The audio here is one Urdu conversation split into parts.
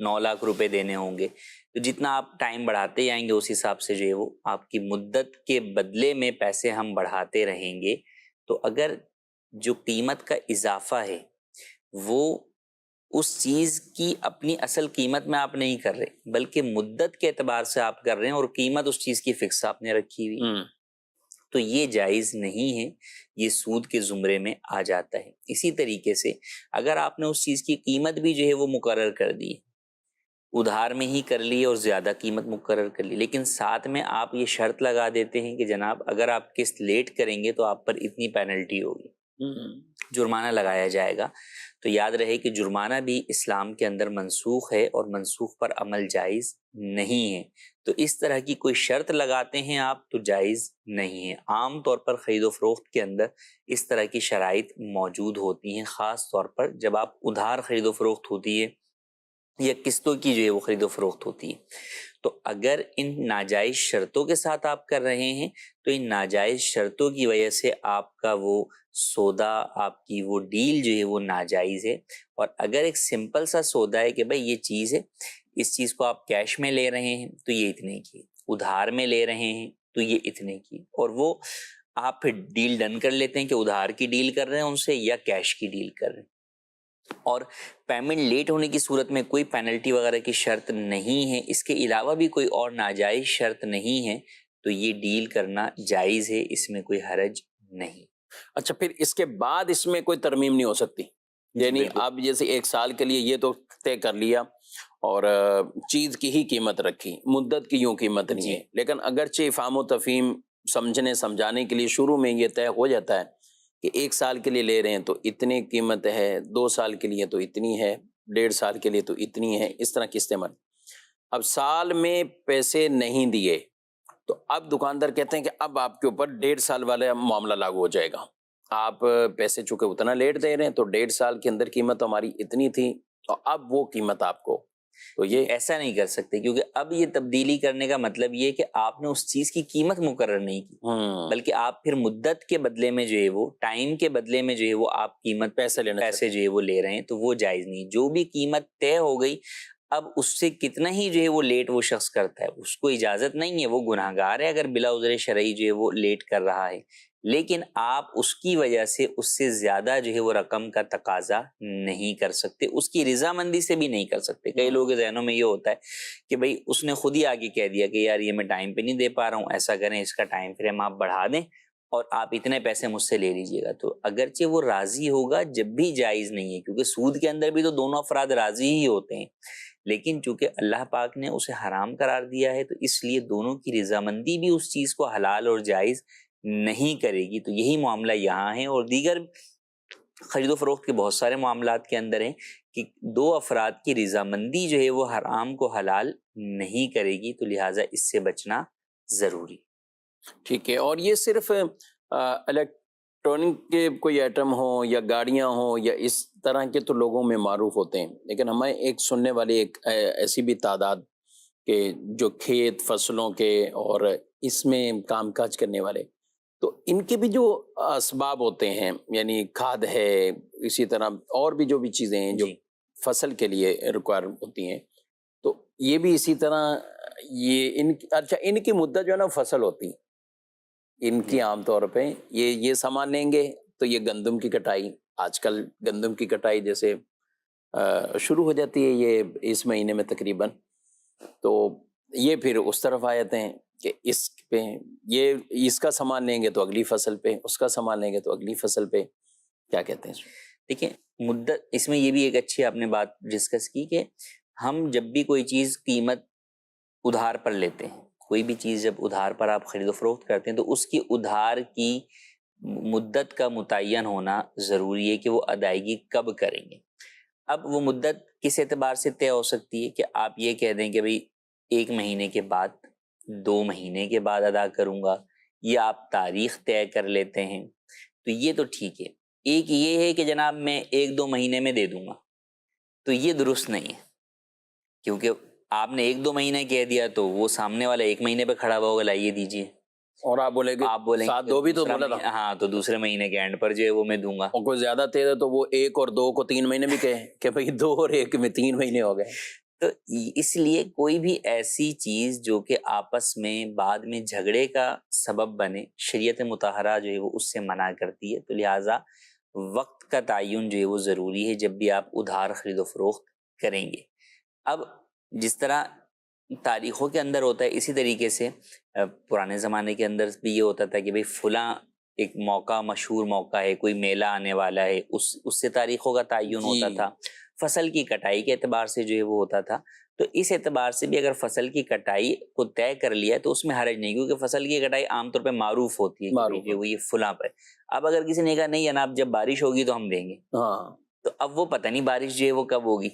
9 لاکھ روپے دینے ہوں گے. تو جتنا آپ ٹائم بڑھاتے جائیں گے اس حساب سے جو ہے وہ آپ کی مدت کے بدلے میں پیسے ہم بڑھاتے رہیں گے. تو اگر جو قیمت کا اضافہ ہے وہ اس چیز کی اپنی اصل قیمت میں آپ نہیں کر رہے بلکہ مدت کے اعتبار سے آپ کر رہے ہیں اور قیمت اس چیز کی فکس آپ نے رکھی ہوئی، تو یہ جائز نہیں ہے، یہ سود کے زمرے میں آ جاتا ہے. اسی طریقے سے اگر آپ نے اس چیز کی قیمت بھی جو ہے وہ مقرر کر دی، ادھار میں ہی کر لی اور زیادہ قیمت مقرر کر لی، لیکن ساتھ میں آپ یہ شرط لگا دیتے ہیں کہ جناب اگر آپ قسط لیٹ کریں گے تو آپ پر اتنی پینلٹی ہوگی، جرمانہ لگایا جائے گا. تو یاد رہے کہ جرمانہ بھی اسلام کے اندر منسوخ ہے اور منسوخ پر عمل جائز نہیں ہے. تو اس طرح کی کوئی شرط لگاتے ہیں آپ تو جائز نہیں ہے. عام طور پر خرید و فروخت کے اندر اس طرح کی شرائط موجود ہوتی ہیں، خاص طور پر جب آپ ادھار خرید و فروخت ہوتی ہے یا قسطوں کی جو ہے وہ خرید و فروخت ہوتی ہے. تو اگر ان ناجائز شرطوں کے ساتھ آپ کر رہے ہیں تو ان ناجائز شرطوں کی وجہ سے آپ کا وہ سودا، آپ کی وہ ڈیل جو ہے وہ ناجائز ہے. اور اگر ایک سمپل سا سودا ہے کہ بھائی یہ چیز ہے، اس چیز کو آپ کیش میں لے رہے ہیں تو یہ اتنے کی، ادھار میں لے رہے ہیں تو یہ اتنے کی، اور وہ آپ پھر ڈیل ڈن کر لیتے ہیں کہ ادھار کی ڈیل کر رہے ہیں ان سے یا کیش کی ڈیل کر رہے ہیں. اور پیمنٹ لیٹ ہونے کی صورت میں کوئی پینلٹی وغیرہ کی شرط نہیں ہے، اس کے علاوہ بھی کوئی اور ناجائز شرط نہیں ہے، تو یہ ڈیل کرنا جائز ہے، اس میں کوئی حرج نہیں. اچھا، پھر اس کے بعد اس میں کوئی ترمیم نہیں ہو سکتی؟ یعنی اب جیسے 1 سال کے لیے یہ تو طے کر لیا اور چیز کی ہی قیمت رکھی، مدت کی یوں قیمت نہیں ہے، لیکن اگرچہ افہام و تفہیم سمجھنے سمجھانے کے لیے شروع میں یہ طے ہو جاتا ہے کہ 1 سال کے لیے لے رہے ہیں تو اتنی قیمت ہے، 2 سال کے لیے تو اتنی ہے، 1.5 سال کے لیے تو اتنی ہے، اس طرح کی استعمال. اب سال میں پیسے نہیں دیے تو اب دکاندار کہتے ہیں کہ اب آپ کے اوپر 1.5 سال والا معاملہ لاگو ہو جائے گا. آپ پیسے چونکہ اتنا لیٹ دے رہے ہیں تو 1.5 سال کے اندر قیمت ہماری اتنی تھی تو اب وہ قیمت آپ کو، تو یہ ایسا نہیں کر سکتے کیونکہ اب یہ تبدیلی کرنے کا مطلب یہ کہ آپ نے اس چیز کی قیمت مقرر نہیں کی، بلکہ آپ پھر مدت کے بدلے میں جو ہے وہ ٹائم کے بدلے میں جو ہے وہ آپ قیمت پیسے جو ہے وہ لے رہے ہیں، تو وہ جائز نہیں. جو بھی قیمت طے ہو گئی اب اس سے کتنا ہی جو ہے وہ لیٹ وہ شخص کرتا ہے اس کو اجازت نہیں ہے، وہ گناہگار ہے اگر بلا عذر شرعی جو ہے وہ لیٹ کر رہا ہے، لیکن آپ اس کی وجہ سے اس سے زیادہ جو ہے وہ رقم کا تقاضا نہیں کر سکتے، اس کی رضامندی سے بھی نہیں کر سکتے. کئی لوگوں کے ذہنوں میں یہ ہوتا ہے کہ بھئی اس نے خود ہی آگے کہہ دیا کہ یار یہ میں ٹائم پہ نہیں دے پا رہا ہوں، ایسا کریں اس کا ٹائم فریم آپ بڑھا دیں اور آپ اتنے پیسے مجھ سے لے لیجئے گا. تو اگرچہ وہ راضی ہوگا جب بھی جائز نہیں ہے، کیونکہ سود کے اندر بھی تو دونوں افراد راضی ہی ہوتے ہیں، لیکن چونکہ اللہ پاک نے اسے حرام قرار دیا ہے تو اس لیے دونوں کی رضامندی بھی اس چیز کو حلال اور جائز نہیں کرے گی. تو یہی معاملہ یہاں ہے، اور دیگر خرید و فروخت کے بہت سارے معاملات کے اندر ہیں کہ 2 افراد کی رضامندی جو ہے وہ حرام کو حلال نہیں کرے گی، تو لہٰذا اس سے بچنا ضروری. ٹھیک ہے. اور یہ صرف الیکٹرانک کے کوئی آئٹم ہوں یا گاڑیاں ہوں یا اس طرح کے تو لوگوں میں معروف ہوتے ہیں، لیکن ہمیں ایک سننے والے ایک ایسی بھی تعداد کہ جو کھیت فصلوں کے اور اس میں کام کاج کرنے والے، تو ان کے بھی جو اسباب ہوتے ہیں، یعنی کھاد ہے، اسی طرح اور بھی جو بھی چیزیں ہیں جو فصل کے لیے ریکوائر ہوتی ہیں، تو یہ بھی اسی طرح یہ ان کی مدت جو ہے نا فصل ہوتی ہے، ان کی عام طور پہ یہ سامان لیں گے تو یہ گندم کی کٹائی، آج کل گندم کی کٹائی جیسے شروع ہو جاتی ہے یہ اس مہینے میں تقریباً، تو یہ پھر اس طرف آ جاتے ہیں کہ اس پہ یہ اس کا سامان لیں گے تو اگلی فصل پہ، اس کا سامان لیں گے تو اگلی فصل پہ. کیا کہتے ہیں؟ دیکھیں مدت، اس میں یہ بھی ایک اچھی آپ نے بات ڈسکس کی کہ ہم جب بھی کوئی چیز قیمت ادھار پر لیتے ہیں، کوئی بھی چیز جب ادھار پر آپ خرید و فروخت کرتے ہیں تو اس کی ادھار کی مدت کا متعین ہونا ضروری ہے کہ وہ ادائیگی کب کریں گے. اب وہ مدت کس اعتبار سے طے ہو سکتی ہے کہ آپ یہ کہہ دیں کہ بھئی 1 مہینے کے بعد، 2 مہینے کے بعد ادا کروں گا، یا آپ تاریخ طے کر لیتے ہیں، تو یہ تو ٹھیک ہے. ایک یہ ہے کہ جناب میں 1-2 مہینے میں دے دوں گا، تو یہ درست نہیں ہے، کیونکہ آپ نے 1-2 مہینے کہہ دیا تو وہ سامنے والا 1 مہینے پہ کھڑا ہوا ہوگا لائیے دیجیے، اور آپ بولیں گے 7-2 بھی تو بولا تھا، ہاں تو دوسرے مہینے کے اینڈ پر جو ہے وہ میں دوں گا. اور کوئی زیادہ تیز ہے تو وہ 1 اور 2 کو 3 مہینے بھی کہے کہ بھئی 2 اور 1 میں 3 مہینے ہو گئے. تو اس لیے کوئی بھی ایسی چیز جو کہ آپس میں بعد میں جھگڑے کا سبب بنے، شریعت مطہرہ جو ہے وہ اس سے منع کرتی ہے. تو لہٰذا وقت کا تعین جو ہے وہ ضروری ہے جب بھی آپ ادھار خرید و فروخت کریں گے. اب جس طرح تاریخوں کے اندر ہوتا ہے اسی طریقے سے پرانے زمانے کے اندر بھی یہ ہوتا تھا کہ بھئی فلاں ایک موقع، مشہور موقع ہے، کوئی میلہ آنے والا ہے، اس سے تاریخوں کا تعین ہوتا تھا. فصل کی کٹائی کے اعتبار سے جو ہے وہ ہوتا تھا. تو اس اعتبار سے بھی اگر فصل کی کٹائی کو طے کر لیا ہے تو اس میں حرج نہیں، کیونکہ فصل کی کٹائی عام طور پہ معروف ہوتی ہے کہ وہ یہ فلاں پر. اب اگر کسی نے کہا نہیں جناب جب بارش ہوگی تو ہم دیں گے، تو اب وہ پتہ نہیں بارش جو ہے وہ کب ہوگی.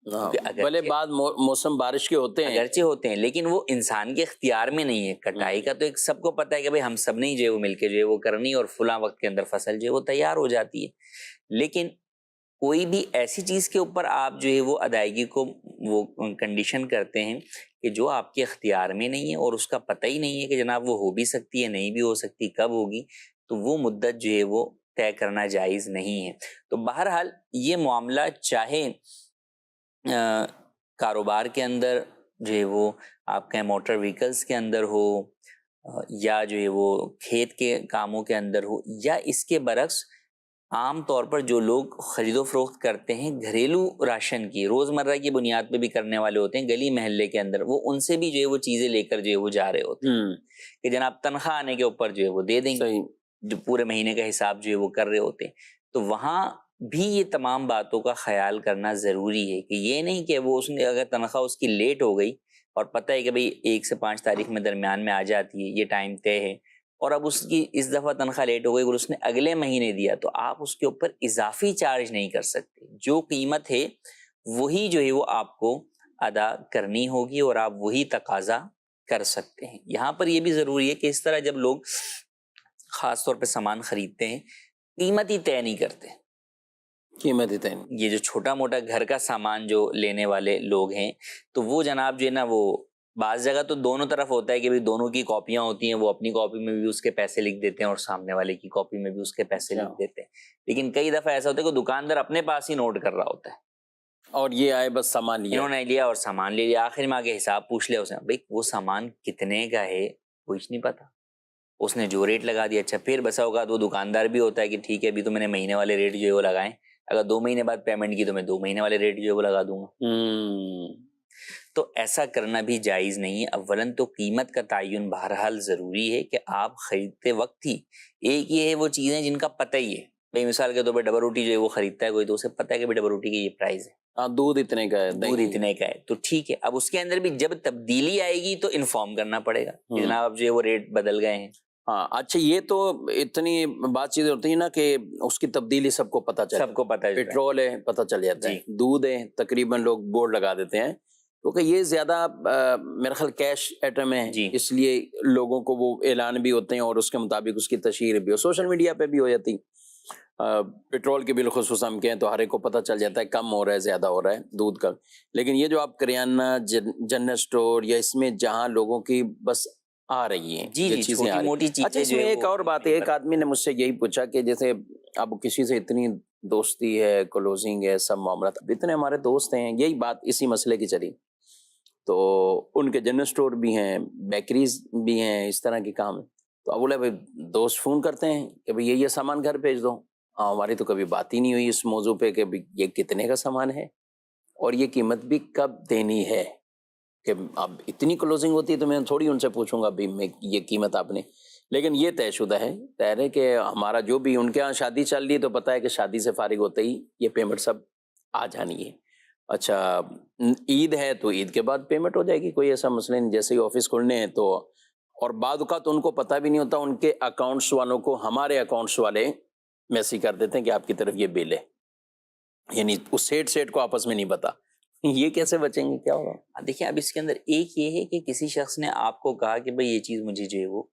بھلے بعد موسم بارش کے ہوتے ہیں، اگرچہ ہوتے ہیں، لیکن وہ انسان کے اختیار میں نہیں ہے. کٹائی کا تو ایک سب کو پتہ ہے کہ بھئی ہم سب نے جو ہے وہ مل کے جو ہے وہ کرنی، اور فلاں وقت کے اندر فصل جو ہے وہ تیار ہو جاتی ہے. لیکن کوئی بھی ایسی چیز کے اوپر آپ جو ہے وہ ادائیگی کو وہ کنڈیشن کرتے ہیں کہ جو آپ کے اختیار میں نہیں ہے اور اس کا پتہ ہی نہیں ہے کہ جناب وہ ہو بھی سکتی ہے، نہیں بھی ہو سکتی، کب ہوگی، تو وہ مدت جو ہے وہ طے کرنا جائز نہیں ہے. تو بہرحال یہ معاملہ چاہے کاروبار کے اندر جو ہے وہ آپ کے موٹر وہیکلز کے اندر ہو، یا جو ہے وہ کھیت کے کاموں کے اندر ہو، یا اس کے برعکس عام طور پر جو لوگ خرید و فروخت کرتے ہیں گھریلو راشن کی، روزمرہ کی بنیاد پہ بھی کرنے والے ہوتے ہیں گلی محلے کے اندر، وہ ان سے بھی جو ہے وہ چیزیں لے کر جو ہے وہ جا رہے ہوتے ہیں کہ جناب تنخواہ آنے کے اوپر جو ہے وہ دے دیں گے، جو پورے مہینے کا حساب جو ہے وہ کر رہے ہوتے ہیں. تو وہاں بھی یہ تمام باتوں کا خیال کرنا ضروری ہے کہ یہ نہیں کہ وہ اس نے اگر تنخواہ اس کی لیٹ ہو گئی اور پتہ ہے کہ بھئی 1 سے 5 تاریخ میں درمیان میں آ جاتی ہے، یہ ٹائم طے ہے، اور اب اس کی اس دفعہ تنخواہ لیٹ ہو گئی اور اس نے اگلے مہینے دیا، تو آپ اس کے اوپر اضافی چارج نہیں کر سکتے. جو قیمت ہے وہی جو ہے وہ آپ کو ادا کرنی ہوگی اور آپ وہی تقاضا کر سکتے ہیں. یہاں پر یہ بھی ضروری ہے کہ اس طرح جب لوگ خاص طور پہ سامان خریدتے ہیں قیمت ہی طے نہیں کرتے. قیمت ہی طے نہیں. یہ جو چھوٹا موٹا گھر کا سامان جو لینے والے لوگ ہیں تو وہ جناب جو ہے نا، وہ بعض جگہ تو دونوں طرف ہوتا ہے کہ دونوں کی کاپیاں ہوتی ہیں، وہ اپنی کاپی میں بھی اس کے پیسے لکھ دیتے ہیں اور سامنے والے کی کاپی میں بھی اس کے پیسے لکھ دیتے ہیں. لیکن کئی دفعہ ایسا ہوتا ہے کہ دکاندار اپنے پاس ہی نوٹ کر رہا ہوتا ہے اور یہ آئے بس سامان لیا، انہوں نے لیا اور سامان لے لیا. آخر میں آگے حساب پوچھ لیا اس نے، بھائی وہ سامان کتنے کا ہے کچھ نہیں پتا، اس نے جو ریٹ لگا دیا. اچھا پھر بسا اوقات وہ دکاندار بھی ہوتا ہے کہ ٹھیک ہے ابھی تو میں نے مہینے والے ریٹ جو ہے وہ لگائیں، اگر 2 مہینے بعد پیمنٹ کی تو میں 2 مہینے والے ریٹ جو ہے وہ لگا دوں گا. تو ایسا کرنا بھی جائز نہیں ہے. اولاً تو قیمت کا تعین بہرحال ضروری ہے کہ آپ خریدتے وقت ہی، ایک یہ ہے وہ چیزیں جن کا پتہ ہی ہے، بھائی مثال کے طور پر ڈبل روٹی جو ہے وہ خریدتا ہے کوئی، تو اسے پتہ ہے کہ ڈبل روٹی کی یہ پرائز ہے، دودھ اتنے کا ہے، دودھ اتنے کا ہے، تو ٹھیک ہے. اب اس کے اندر بھی جب تبدیلی آئے گی تو انفارم کرنا پڑے گا کہ جناب اب جو ہے وہ ریٹ بدل گئے ہیں. ہاں اچھا، یہ تو اتنی بات چیزیں ہوتی ہیں نا کہ اس کی تبدیلی سب کو پتہ چل، سب کو پتہ ہے، پیٹرول ہے پتہ چل جاتا ہے، دودھ ہے تقریباً لوگ بورڈ لگا دیتے ہیں، کیونکہ یہ زیادہ میرا خیال کیش آئٹم ہے، اس لیے لوگوں کو وہ اعلان بھی ہوتے ہیں اور اس کے مطابق اس کی تشہیر بھی ہو، سوشل میڈیا پہ بھی ہو جاتی. پیٹرول کے بالخصوص ہم کہیں تو ہر ایک کو پتہ چل جاتا ہے کم ہو رہا ہے زیادہ ہو رہا ہے دودھ کا. لیکن یہ جو آپ کریانہ جنرل اسٹور یا اس میں جہاں لوگوں کی بس آ رہی ہیں چیزیں آ رہی ہیں. اچھا اس میں ایک اور بات ہے، ایک آدمی نے مجھ سے یہی پوچھا کہ جیسے اب کسی سے اتنی دوستی ہے، کلوزنگ ہے، سب معاملات، اب اتنے ہمارے دوست ہیں، یہی بات اسی مسئلے کی چلی، تو ان کے جنرل اسٹور بھی ہیں، بیکریز بھی ہیں، اس طرح کے کام ہیں. تو اب بولے بھائی دوست فون کرتے ہیں کہ بھائی یہ سامان گھر بھیج دو. ہماری تو کبھی بات ہی نہیں ہوئی اس موضوع پہ کہ یہ کتنے کا سامان ہے اور یہ قیمت بھی کب دینی ہے، کہ اب اتنی کلوزنگ ہوتی ہے تو میں تھوڑی ان سے پوچھوں گا بھی میں یہ قیمت آپ نے. لیکن یہ طے شدہ ہے، طے ہے کہ ہمارا جو بھی ان کے ہاں شادی چل رہی ہے تو پتہ ہے کہ شادی سے فارغ ہوتے ہی یہ پیمنٹ سب آ جانی ہے. اچھا عید ہے تو عید کے بعد پیمنٹ ہو جائے گی، کوئی ایسا مسئلہ نہیں. جیسے ہی آفس کھلنے ہیں تو، اور بعد اوقات ان کو پتہ بھی نہیں ہوتا، ان کے اکاؤنٹس والوں کو ہمارے اکاؤنٹس والے میسج کر دیتے ہیں کہ آپ کی طرف یہ بل ہے، یعنی اس سیٹ کو آپس میں نہیں پتا. یہ کیسے بچیں گے، کیا ہوگا؟ دیکھیں اب اس کے اندر ایک یہ ہے کہ کسی شخص نے آپ کو کہا کہ بھئی یہ چیز مجھے جو ہے وہ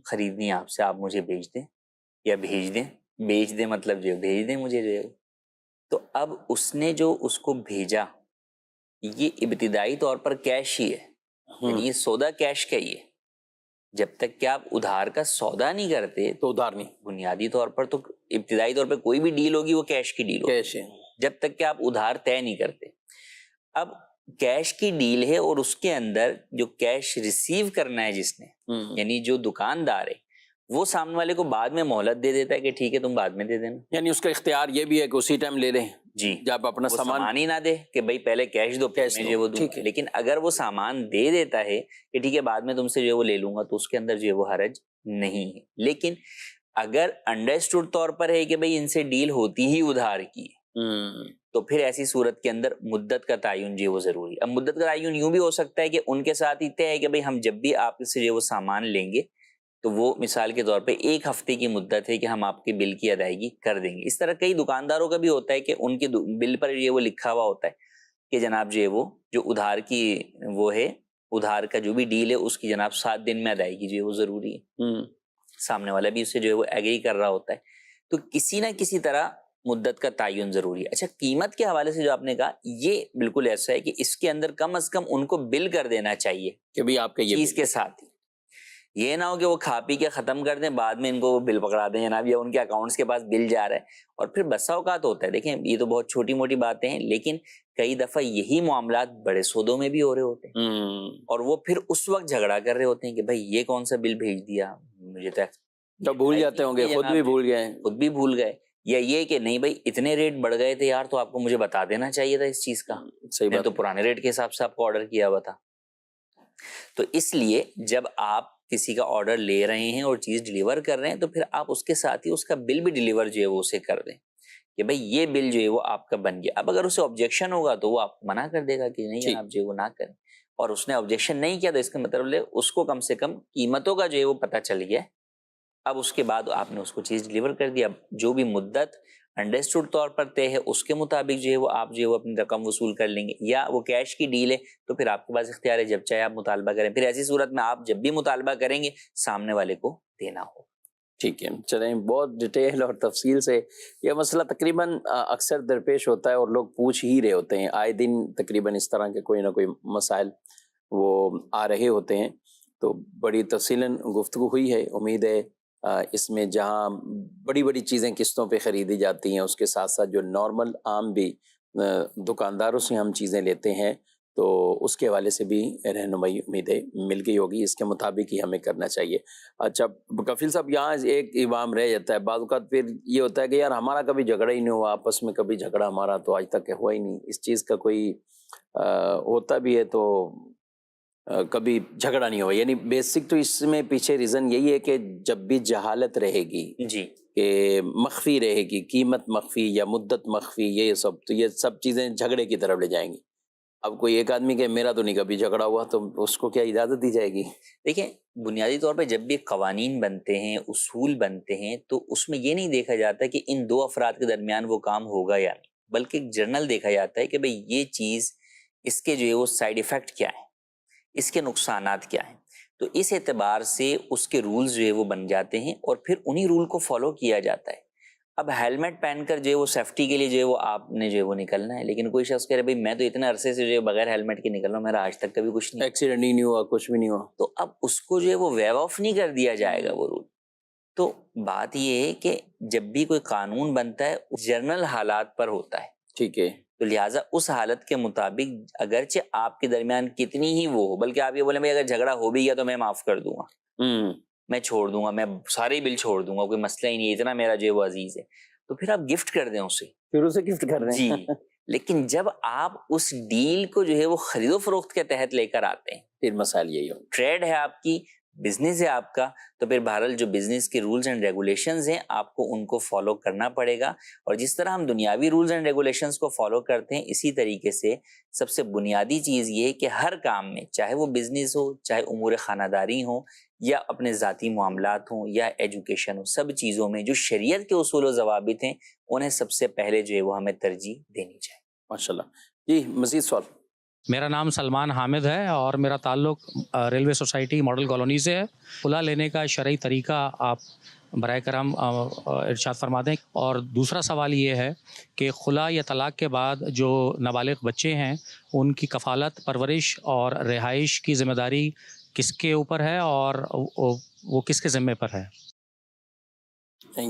خریدنی ہے آپ سے، آپ مجھے بیچ دیں یا بھیج دیں. بیچ دیں مطلب جو ہے بھیج دیں مجھے جو ہے. تو اب اس نے جو اس کو بھیجا یہ ابتدائی طور پر کیش ہی ہے، یعنی یہ سودا کیش کا ہی ہے. جب تک کہ آپ ادھار کا سودا نہیں کرتے تو ادھار نہیں، بنیادی طور پر تو ابتدائی طور پہ کوئی بھی ڈیل ہوگی وہ کیش کی ڈیل ہوگی، کیش ہے، جب تک کہ آپ ادھار طے نہیں کرتے. اب کیش کی ڈیل ہے اور اس کے اندر جو کیش ریسیو کرنا ہے جس نے، یعنی جو دکاندار ہے، وہ سامنے والے کو بعد میں مہلت دے دیتا ہے کہ ٹھیک ہے تم بعد میں دے دینا، یعنی اس کا اختیار یہ بھی ہے کہ اسی ٹائم لے لیں جی، جب اپنا وہ سامان سامان ہی نہ دے کہ بھائی پہلے کیش دو پھر میں جو وہ دوں، ٹھیک ہے۔ لیکن اگر وہ سامان دے دیتا ہے کہ ٹھیک ہے بعد میں تم سے جو وہ لے لوں گا، تو اس کے اندر جو وہ حرج نہیں ہے۔ لیکن اگر انڈرسٹوڈ طور پر ہے کہ بھئی ان سے ڈیل ہوتی ہی ادھار کی ہے، تو پھر ایسی صورت کے اندر مدت کا تعین جو وہ ضروری ہے۔ اب مدت کا تعین یوں بھی ہو سکتا ہے کہ ان کے ساتھ ہی طے ہے کہ بھئی ہم جب بھی آپ سے جو وہ سامان لیں گے تو وہ مثال کے طور پہ 1 ہفتے کی مدت ہے کہ ہم آپ کے بل کی ادائیگی کر دیں گے۔ اس طرح کئی دکانداروں کا بھی ہوتا ہے کہ ان کے بل پر یہ وہ لکھا ہوا ہوتا ہے کہ جناب جو ادھار کی وہ ہے، ادھار کا جو بھی ڈیل ہے اس کی جناب 7 دن میں ادائیگی جو ہے وہ ضروری ہے۔ سامنے والا بھی اس سے جو ہے وہ ایگری کر رہا ہوتا ہے، تو کسی نہ کسی طرح مدت کا تعین ضروری ہے۔ اچھا، قیمت کے حوالے سے جو آپ نے کہا، یہ بالکل ایسا ہے کہ اس کے اندر کم از کم ان کو بل کر دینا چاہیے کہ بھی آپ کا یہ چیز کے ساتھ ہی، یہ نہ ہو کہ وہ کھا پی کے ختم کر دیں، بعد میں ان کو وہ بل پکڑا دیں جناب، یا ان کے اکاؤنٹس کے پاس بل جا رہا ہے، اور پھر بسا اوقات ہوتا ہے، دیکھیں یہ تو بہت چھوٹی موٹی باتیں ہیں، لیکن کئی دفعہ یہی معاملات بڑے سودوں میں بھی ہو رہے ہوتے ہیں، اور وہ پھر اس وقت جھگڑا کر رہے ہوتے ہیں کہ بھائی یہ کون سا بل بھیج دیا، مجھے تو بھول جاتے ہوں گے، خود بھی بھول گئے، یا یہ کہ نہیں بھائی اتنے ریٹ بڑھ گئے تھے یار، تو آپ کو مجھے بتا دینا چاہیے تھا اس چیز کا، صحیح میں بات تو پرانے ریٹ کے حساب سے آپ کو آرڈر کیا ہوا تھا۔ تو اس لیے جب آپ کسی کا آرڈر لے رہے ہیں اور چیز ڈیلیور کر رہے ہیں، تو پھر آپ اس کے ساتھ ہی اس کا بل بھی ڈیلیور جو ہے وہ اسے کر دیں کہ بھائی یہ بل جو ہے وہ آپ کا بن گیا۔ اب اگر اسے آبجیکشن ہوگا تو وہ آپ منع کر دے گا کہ نہیں آپ جو ہے وہ نہ کریں، اور اس نے آبجیکشن نہیں کیا تو اس کا مطلب اس کو کم سے کم قیمتوں کا جو ہے وہ پتہ چل گیا، اب اس کے بعد آپ نے اس کو چیز ڈیلیور کر دیا۔ جو بھی مدت انڈرسٹوڈ طور پر طے ہے اس کے مطابق جو ہے وہ آپ جو ہے وہ اپنی رقم وصول کر لیں گے، یا وہ کیش کی ڈیل ہے تو پھر آپ کے پاس اختیار ہے جب چاہے آپ مطالبہ کریں، پھر ایسی صورت میں آپ جب بھی مطالبہ کریں گے سامنے والے کو دینا ہو۔ ٹھیک ہے، چلیں، بہت ڈیٹیل اور تفصیل سے یہ مسئلہ تقریباً اکثر درپیش ہوتا ہے اور لوگ پوچھ ہی رہے ہوتے ہیں، آئے دن تقریباً اس طرح کے کوئی نہ کوئی مسائل وہ آ رہے ہوتے ہیں، تو بڑی تفصیلاً گفتگو ہوئی ہے۔ امید ہے اس میں جہاں بڑی بڑی چیزیں قسطوں پہ خریدی جاتی ہیں، اس کے ساتھ ساتھ جو نارمل عام بھی دکانداروں سے ہم چیزیں لیتے ہیں، تو اس کے حوالے سے بھی رہنمائی امیدیں مل گئی ہوگی، اس کے مطابق ہی ہمیں کرنا چاہیے۔ اچھا کفیل صاحب، یہاں ایک ایوام رہ جاتا ہے، بعض اوقات پھر یہ ہوتا ہے کہ یار ہمارا کبھی جھگڑا ہی نہیں ہوا آپس میں، کبھی جھگڑا ہمارا تو آج تک ہوا ہی نہیں، اس چیز کا کوئی ہوتا بھی ہے تو کبھی جھگڑا نہیں ہوا، یعنی بیسک تو اس میں پیچھے ریزن یہی ہے کہ جب بھی جہالت رہے گی جی، کہ مخفی رہے گی، قیمت مخفی یا مدت مخفی، یہ سب چیزیں جھگڑے کی طرف لے جائیں گی۔ اب کوئی ایک آدمی کہ میرا تو نہیں کبھی جھگڑا ہوا، تو اس کو کیا اجازت دی جائے گی؟ دیکھیں بنیادی طور پہ جب بھی قوانین بنتے ہیں، اصول بنتے ہیں، تو اس میں یہ نہیں دیکھا جاتا کہ ان دو افراد کے درمیان وہ کام ہوگا یا نہیں، بلکہ ایک جرنل دیکھا جاتا ہے کہ بھئی یہ چیز، اس کے جو ہے وہ سائیڈ ایفیکٹ کیا ہے، اس کے نقصانات کیا ہیں، تو اس اعتبار سے اس کے رولز جو ہے وہ بن جاتے ہیں اور پھر انہی رول کو فالو کیا جاتا ہے۔ اب ہیلمٹ پہن کر جو ہے وہ سیفٹی کے لیے جو ہے وہ آپ نے جو ہے وہ نکلنا ہے، لیکن کوئی شخص کہہ رہے بھائی میں تو اتنے عرصے سے جو ہے بغیر ہیلمٹ کے نکل رہا ہوں، میرا آج تک کبھی کچھ نہیں، ایکسیڈنٹ ہی نہیں ہوا، کچھ بھی نہیں ہوا، تو اب اس کو جو ہے وہ ویو آف نہیں کر دیا جائے گا وہ رول۔ تو بات یہ ہے کہ جب بھی کوئی قانون بنتا ہے جنرل حالات پر ہوتا ہے، ٹھیک ہے، تو لہٰذا اس حالت کے مطابق اگرچہ آپ کے درمیان کتنی ہی وہ ہو، بلکہ آپ یہ بولیں بھائی اگر جھگڑا ہو بھی گیا تو میں معاف کر دوں گا، میں چھوڑ دوں گا، میں سارے بل چھوڑ دوں گا، کوئی مسئلہ ہی نہیں ہے، اتنا میرا جو ہے وہ عزیز ہے، تو پھر آپ گفٹ کر دیں اسے، پھر اسے گفٹ کر رہے ہیں۔ جی۔ لیکن جب آپ اس ڈیل کو جو ہے وہ خرید و فروخت کے تحت لے کر آتے ہیں، پھر مسائل یہی ہو، ٹریڈ ہے آپ کی، بزنس ہے آپ کا، تو پھر بہرحال جو بزنس کے رولز اینڈ ریگولیشنز ہیں آپ کو ان کو فالو کرنا پڑے گا، اور جس طرح ہم دنیاوی رولز اینڈ ریگولیشنز کو فالو کرتے ہیں، اسی طریقے سے سب سے بنیادی چیز یہ ہے کہ ہر کام میں، چاہے وہ بزنس ہو، چاہے امور خانہ داری ہوں، یا اپنے ذاتی معاملات ہوں، یا ایجوکیشن ہو، سب چیزوں میں جو شریعت کے اصول و ضوابط ہیں انہیں سب سے پہلے جو ہے وہ ہمیں ترجیح دینی چاہیے۔ ماشاءاللہ۔ جی، مزید سوال؟ میرا نام سلمان حامد ہے اور میرا تعلق ریلوے سوسائٹی ماڈل کالونی سے ہے۔ خلا لینے کا شرعی طریقہ آپ برائے کرم ارشاد فرما دیں۔ اور دوسرا سوال یہ ہے کہ خلا یا طلاق کے بعد جو نابالغ بچے ہیں ان کی کفالت، پرورش اور رہائش کی ذمہ داری کس کے اوپر ہے اور وہ کس کے ذمے پر ہے؟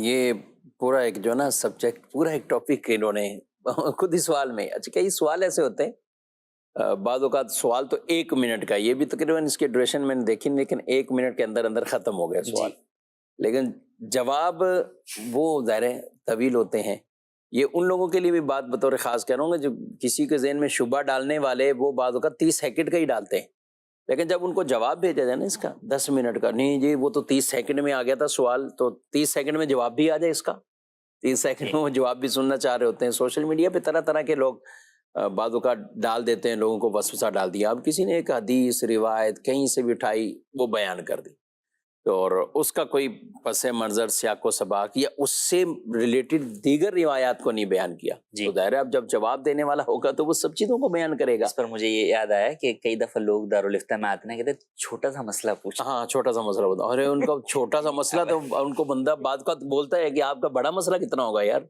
یہ پورا ایک جو نا سبجیکٹ، پورا ایک ٹاپک انہوں نے خود ہی سوال میں، اچھا کئی سوال ایسے ہوتے ہیں بعض اوقات سوال تو 1 منٹ کا، یہ بھی تقریباً اس کے ڈوریشن میں نے دیکھی، لیکن 1 منٹ کے اندر اندر ختم ہو گیا سوال، لیکن جواب وہ ظاہر ہے طویل ہوتے ہیں. یہ ان لوگوں کے لیے بھی بات بطور خاص کہہ رہا ہوں گا جو کسی کے ذہن میں شبہ ڈالنے والے، وہ بعض اوقات 30 سیکنڈ کا ہی ڈالتے ہیں، لیکن جب ان کو جواب بھیجا جائے نا اس کا 10 منٹ کا، نہیں جی وہ تو 30 سیکنڈ میں آ گیا تھا سوال، تو 30 سیکنڈ میں جواب بھی آ جائے اس کا، 30 سیکنڈ میں وہ جواب بھی سننا چاہ رہے ہوتے ہیں. سوشل میڈیا پہ طرح طرح کے لوگ بعض اوقات ڈال دیتے ہیں، لوگوں کو وسوسہ ڈال دیا. اب کسی نے ایک حدیث روایت کہیں سے بھی اٹھائی، وہ بیان کر دی، اور اس کا کوئی پس منظر سیاق و سباق یا اس سے ریلیٹڈ دیگر روایات کو نہیں بیان کیا، تو ظاہر ہے اب جب جواب دینے والا ہوگا تو وہ سب چیزوں کو بیان کرے گا. اس پر مجھے یہ یاد آیا کہ کئی دفعہ لوگ دارالفتہ میں آتے ہیں، کہتے ہیں چھوٹا سا مسئلہ پوچھا. ہاں چھوٹا سا مسئلہ بتا، ارے ان کا چھوٹا سا مسئلہ تو ان کو بندہ بعد کا بولتا ہے کہ آپ کا بڑا مسئلہ کتنا ہوگا یار.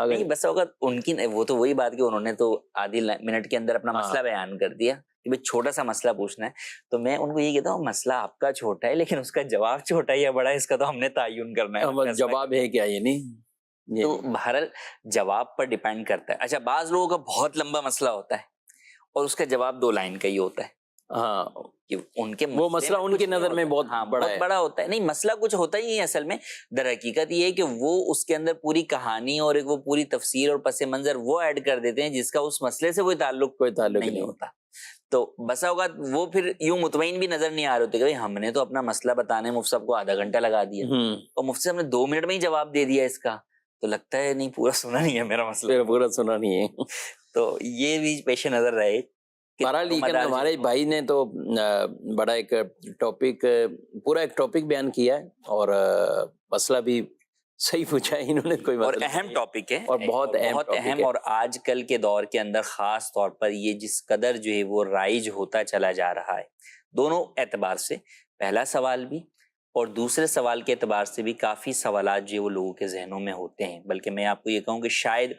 نہیں بس اوقات ان کی وہ تو وہی بات کہ انہوں نے تو آدھی منٹ کے اندر اپنا مسئلہ بیان کر دیا کہ بھائی چھوٹا سا مسئلہ پوچھنا ہے. تو میں ان کو یہ کہتا ہوں مسئلہ آپ کا چھوٹا ہے لیکن اس کا جواب چھوٹا یا بڑا ہے اس کا تو ہم نے تعین کرنا ہے. جواب ہے کیا یہ نہیں، تو بہرحال جواب پر ڈیپینڈ کرتا ہے. اچھا بعض لوگوں کا بہت لمبا مسئلہ ہوتا ہے اور اس کا جواب 2 لائن کا ہی ہوتا ہے. ہاں کہ ان کے وہ مسئلہ ان کی نظر میں بہت بڑا ہوتا ہے. نہیں مسئلہ کچھ ہوتا ہی نہیں اصل میں. در حقیقت یہ ہے کہ وہ اس کے اندر پوری کہانی اور ایک وہ پوری تفسیر اور پس منظر وہ ایڈ کر دیتے ہیں جس کا اس مسئلے سے کوئی تعلق نہیں ہوتا. تو بسا اوقات وہ پھر یوں مطمئن بھی نظر نہیں آ رہے ہوتے کہ ہم نے تو اپنا مسئلہ بتانے مفتی صاحب کو آدھا گھنٹہ لگا دیا اور مفتی صاحب نے 2 منٹ میں ہی جواب دے دیا اس کا، تو لگتا ہے نہیں پورا سنا نہیں ہے میرا مسئلہ، پورا سنا نہیں ہے. تو یہ بھی پیش نظر رہے. لیکن ہمارے بھائی نے تو بڑا ایک ٹاپک، پورا ایک ٹاپک بیان کیا ہے اور مسئلہ بھی صحیح پوچھا ہے انہوں نے، کوئی اور اہم ٹاپک ہے اور بہت اہم. اور آج کل کے دور کے اندر خاص طور پر یہ جس قدر جو ہے وہ رائج ہوتا چلا جا رہا ہے دونوں اعتبار سے. پہلا سوال بھی اور دوسرے سوال کے اعتبار سے بھی کافی سوالات جو وہ لوگوں کے ذہنوں میں ہوتے ہیں. بلکہ میں آپ کو یہ کہوں کہ شاید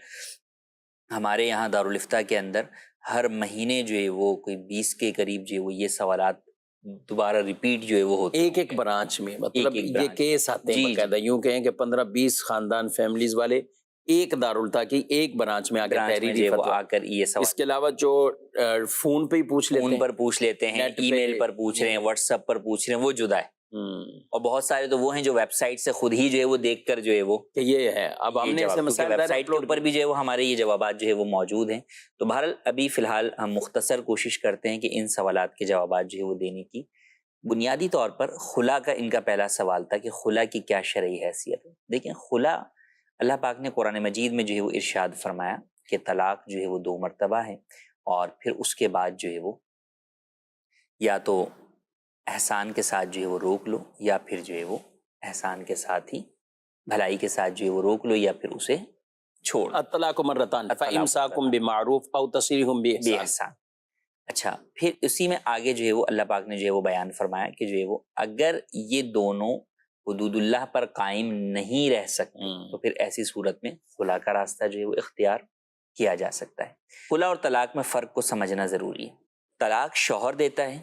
ہمارے یہاں دارالفتہ کے اندر ہر مہینے جو ہے وہ کوئی 20 کے قریب جو ہے وہ یہ سوالات دوبارہ ریپیٹ جو ہے وہ ہوتے ہیں ایک برانچ میں، مطلب یہ کیس آتے ہیں باقاعدہ، یوں کہیں کہ 15-20 خاندان فیملیز والے ایک دارالفتہ کی ایک برانچ میں آ کر تحریری فتویٰ آ کر یہ سوال. اس کے علاوہ جو فون پہ ہی پوچھ لیتے ہیں، فون پر پوچھ لیتے ہیں، ای میل پر پوچھ رہے ہیں، واٹس ایپ پر پوچھ رہے ہیں، وہ جدا ہے. اور بہت سارے تو وہ ہیں جو ویب سائٹ سے خود ہی جو ہے وہ دیکھ کر جو ہے وہ کہ یہ ہے. اب ہم نے ویب سائٹ کے اوپر بھی جو ہے وہ ہمارے یہ جوابات جو ہے وہ موجود ہیں. تو بہرحال ابھی فی الحال ہم مختصر کوشش کرتے ہیں کہ ان سوالات کے جوابات جو ہے وہ دینے کی. بنیادی طور پر خلا کا ان کا پہلا سوال تھا کہ خلا کی کیا شرعی حیثیت ہے. دیکھیں خلا اللہ پاک نے قرآن مجید میں جو ہے وہ ارشاد فرمایا کہ طلاق جو ہے وہ 2 مرتبہ ہے، اور پھر اس کے بعد جو ہے وہ یا تو احسان کے ساتھ جو ہے وہ روک لو، یا پھر جو ہے وہ احسان کے ساتھ ہی بھلائی کے ساتھ جو ہے وہ روک لو، یا پھر اسے چھوڑ. الطلاق مرتان فامساکم بمعروف او تسریح باحسان. اچھا پھر اسی میں آگے جو ہے وہ اللہ پاک نے جو ہے وہ بیان فرمایا کہ جو ہے وہ اگر یہ دونوں حدود اللہ پر قائم نہیں رہ سکتے تو پھر ایسی صورت میں خلا کا راستہ جو ہے وہ اختیار کیا جا سکتا ہے. خلا اور طلاق میں فرق کو سمجھنا ضروری ہے. طلاق شوہر دیتا ہے،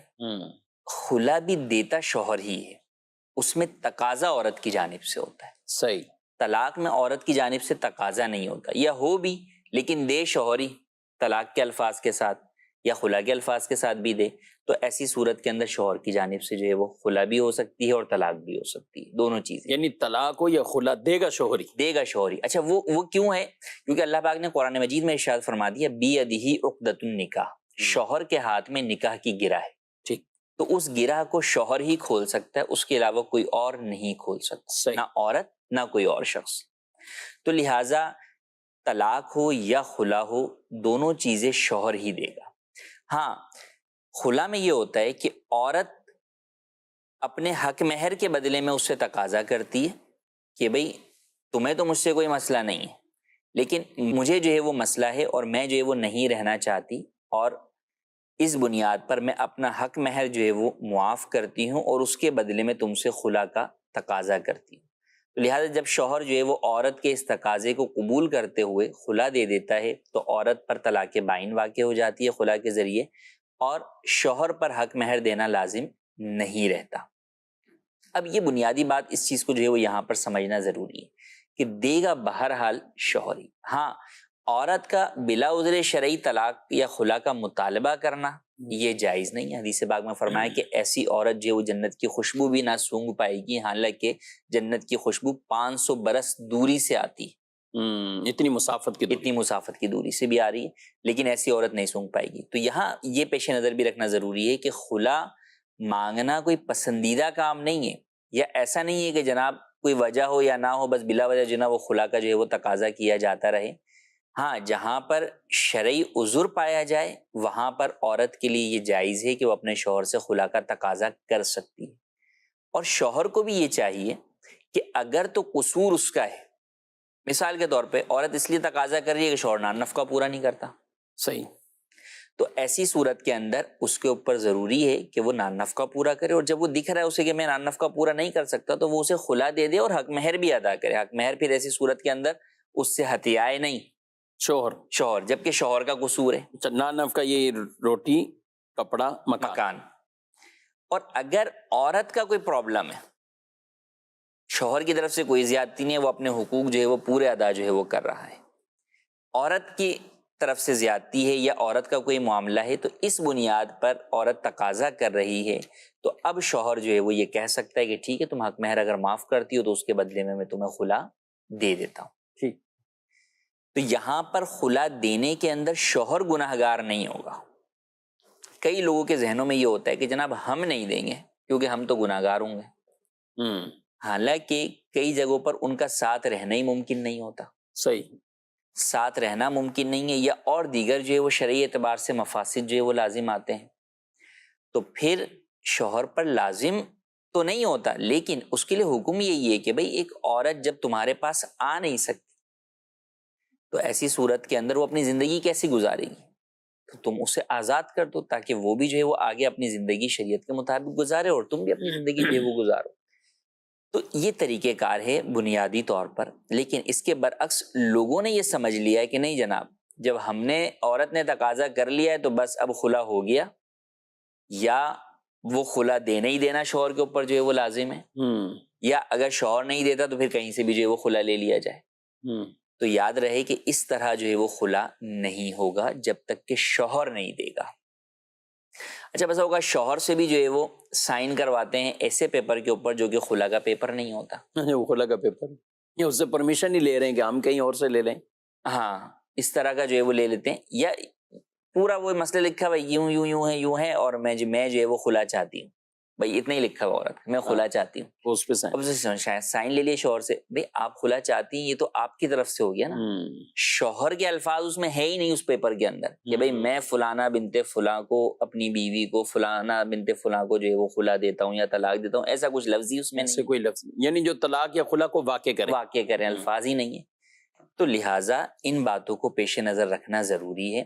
خلا بھی دیتا شوہر ہی ہے، اس میں تقاضا عورت کی جانب سے ہوتا ہے. صحیح. طلاق میں عورت کی جانب سے تقاضا نہیں ہوتا، یا ہو بھی لیکن دے شوہر ہی طلاق کے الفاظ کے ساتھ یا خلا کے الفاظ کے ساتھ بھی دے، تو ایسی صورت کے اندر شوہر کی جانب سے جو ہے وہ خلا بھی ہو سکتی ہے اور طلاق بھی ہو سکتی ہے، دونوں چیزیں. یعنی طلاق ہو یا خلا دے گا شوہر ہی. دے گا شوہر ہی. اچھا وہ کیوں ہے؟ کیونکہ اللہ پاک نے قرآن مجید میں ارشاد فرما دیا بیدہ عقدۃ النکاح، شوہر کے ہاتھ میں نکاح کی گرہ ہے. ٹھیک. تو اس گرہ کو شوہر ہی کھول سکتا ہے، اس کے علاوہ کوئی اور نہیں کھول سکتا، نہ عورت نہ کوئی اور شخص. تو لہٰذا طلاق ہو یا خلا ہو دونوں چیزیں شوہر ہی دے گا. ہاں خلا میں یہ ہوتا ہے کہ عورت اپنے حق مہر کے بدلے میں اس سے تقاضا کرتی ہے کہ بھئی تمہیں تو مجھ سے کوئی مسئلہ نہیں ہے لیکن مجھے جو ہے وہ مسئلہ ہے اور میں جو ہے وہ نہیں رہنا چاہتی، اور اس بنیاد پر میں اپنا حق مہر جو ہے وہ معاف کرتی ہوں اور اس کے بدلے میں تم سے خلا کا تقاضا کرتی ہوں. لہٰذا جب شوہر جو ہے وہ عورت کے اس تقاضے کو قبول کرتے ہوئے خلا دے دیتا ہے تو عورت پر طلاق بائن واقع ہو جاتی ہے خلا کے ذریعے، اور شوہر پر حق مہر دینا لازم نہیں رہتا. اب یہ بنیادی بات اس چیز کو جو ہے وہ یہاں پر سمجھنا ضروری ہے کہ دے گا بہرحال شوہر ہی. ہاں عورت کا بلا عذر شرعی طلاق یا خلا کا مطالبہ کرنا یہ جائز نہیں ہے. حدیث پاک میں فرمایا کہ ایسی عورت جو وہ جنت کی خوشبو بھی نہ سونگھ پائے گی، حالانکہ جنت کی خوشبو 500 برس دوری سے آتی ہے. اتنی مسافت کی دوری. اتنی مسافت کی دوری سے بھی آ رہی ہے، لیکن ایسی عورت نہیں سونگھ پائے گی. تو یہاں یہ پیش نظر بھی رکھنا ضروری ہے کہ خلا مانگنا کوئی پسندیدہ کام نہیں ہے، یا ایسا نہیں ہے کہ جناب کوئی وجہ ہو یا نہ ہو بس بلا وجہ جو ہے نا وہ خلا کا جو ہے وہ تقاضا کیا جاتا رہے. ہاں، جہاں پر شرعی عذر پایا جائے وہاں پر عورت کے لیے یہ جائز ہے کہ وہ اپنے شوہر سے خلا کا تقاضا کر سکتی ہے. اور شوہر کو بھی یہ چاہیے کہ اگر تو قصور اس کا ہے، مثال کے طور پہ عورت اس لیے تقاضا کر رہی ہے کہ شوہر نان نفقہ پورا نہیں کرتا، صحیح، تو ایسی صورت کے اندر اس کے اوپر ضروری ہے کہ وہ نان نفقہ پورا کرے. اور جب وہ دکھ رہا ہے اسے کہ میں نان نفقہ پورا نہیں کر سکتا تو وہ اسے خلا دے دے اور حق مہر بھی ادا کرے. حق مہر پھر ایسی صورت کے اندر اس سے ہتھیائے نہیں شوہر، جبکہ شوہر کا قصور ہے. اچھا، نان نفقہ یہ روٹی، کپڑا، مکان. اور اگر عورت کا کوئی پرابلم ہے، شوہر کی طرف سے کوئی زیادتی نہیں ہے، وہ اپنے حقوق جو ہے وہ پورے ادا جو ہے وہ کر رہا ہے، عورت کی طرف سے زیادتی ہے یا عورت کا کوئی معاملہ ہے، تو اس بنیاد پر عورت تقاضا کر رہی ہے تو اب شوہر جو ہے وہ یہ کہہ سکتا ہے کہ ٹھیک ہے تم حق مہر اگر معاف کرتی ہو تو اس کے بدلے میں تمہیں خلا دے دیتا ہوں. ٹھیک. تو یہاں پر خلا دینے کے اندر شوہر گناہگار نہیں ہوگا. کئی لوگوں کے ذہنوں میں یہ ہوتا ہے کہ جناب ہم نہیں دیں گے کیونکہ ہم تو گناہگار ہوں گے. حالانکہ کئی جگہوں پر ان کا ساتھ رہنا ہی ممکن نہیں ہوتا. صحیح، ساتھ رہنا ممکن نہیں ہے، یا اور دیگر جو ہے وہ شرعی اعتبار سے مفاسد جو ہے وہ لازم آتے ہیں، تو پھر شوہر پر لازم تو نہیں ہوتا، لیکن اس کے لیے حکم یہی ہے کہ بھئی ایک عورت جب تمہارے پاس آ نہیں سکتی تو ایسی صورت کے اندر وہ اپنی زندگی کیسی گزارے گی؟ تو تم اسے آزاد کر دو تاکہ وہ بھی جو ہے وہ آگے اپنی زندگی شریعت کے مطابق گزارے اور تم بھی اپنی زندگی جو ہے وہ گزارو. تو یہ طریقہ کار ہے بنیادی طور پر. لیکن اس کے برعکس لوگوں نے یہ سمجھ لیا ہے کہ نہیں جناب، جب ہم نے عورت نے تقاضا کر لیا ہے تو بس اب خلا ہو گیا، یا وہ خلا دینا ہی دینا شوہر کے اوپر جو ہے وہ لازم ہے، یا اگر شوہر نہیں دیتا تو پھر کہیں سے بھی جو ہے وہ خلا لے لیا جائے. تو یاد رہے کہ اس طرح جو ہے وہ خلا نہیں ہوگا جب تک کہ شوہر نہیں دے گا. اچھا، بس ہوگا شوہر سے بھی جو ہے وہ سائن کرواتے ہیں ایسے پیپر کے اوپر جو کہ خلا کا پیپر نہیں ہوتا. وہ خلا کا پیپر، یہ اس سے پرمیشن نہیں لے رہے ہیں کہ ہم کہیں اور سے لے لیں. ہاں، اس طرح کا جو ہے وہ لے لیتے ہیں، یا پورا وہ مسئلہ لکھا ہوا یوں یوں یوں ہے یوں ہے اور میں جو ہے وہ خلا چاہتی ہوں. بھائی اتنا ہی لکھا ہوا عورت میں خلا چاہتی ہوں، اس پہ سائن لے لیے شوہر سے. بھائی آپ خلا چاہتی ہیں یہ تو آپ کی طرف سے ہو گیا نا، شوہر کے الفاظ اس میں ہے ہی نہیں اس پیپر کے اندر کہ بھائی میں فلانا بنت فلاں کو اپنی بیوی کو فلانا بنت فلاں کو جو ہے وہ خلا دیتا ہوں یا طلاق دیتا ہوں، ایسا کچھ لفظی اس میں نہیں، کوئی لفظ یعنی جو طلاق یا خلا کو واقع کریں الفاظ ہی نہیں ہے. تو لہٰذا ان باتوں کو پیش نظر رکھنا ضروری ہے.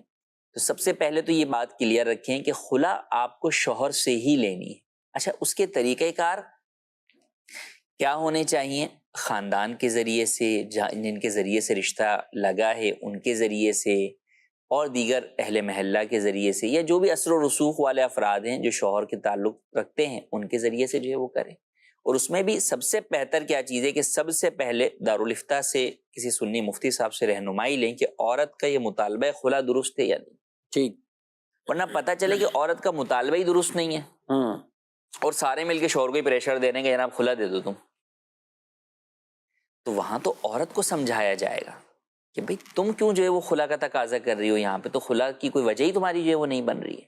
تو سب سے پہلے تو یہ بات کلیئر رکھیں کہ خلا آپ کو شوہر سے ہی لینی ہے. اچھا، اس کے طریقہ کار کیا ہونے چاہیے؟ خاندان کے ذریعے سے، جن کے ذریعے سے رشتہ لگا ہے ان کے ذریعے سے، اور دیگر اہل محلہ کے ذریعے سے، یا جو بھی اثر و رسوخ والے افراد ہیں جو شوہر کے تعلق رکھتے ہیں ان کے ذریعے سے جو ہے وہ کریں. اور اس میں بھی سب سے بہتر کیا چیز ہے کہ سب سے پہلے دارالفتہ سے کسی سنی مفتی صاحب سے رہنمائی لیں کہ عورت کا یہ مطالبہ خلا درست ہے یا نہیں. ٹھیک، ورنہ پتہ چلے کہ عورت کا مطالبہ ہی درست نہیں ہے اور سارے مل کے شوہر کو ہی پریشر دے دیں گے جناب خلا دے دو تم. تو وہاں تو عورت کو سمجھایا جائے گا کہ بھئی تم کیوں جو ہے وہ خلا کا تقاضا کر رہی ہو، یہاں پہ تو خلا کی کوئی وجہ ہی تمہاری جو ہے وہ نہیں بن رہی ہے.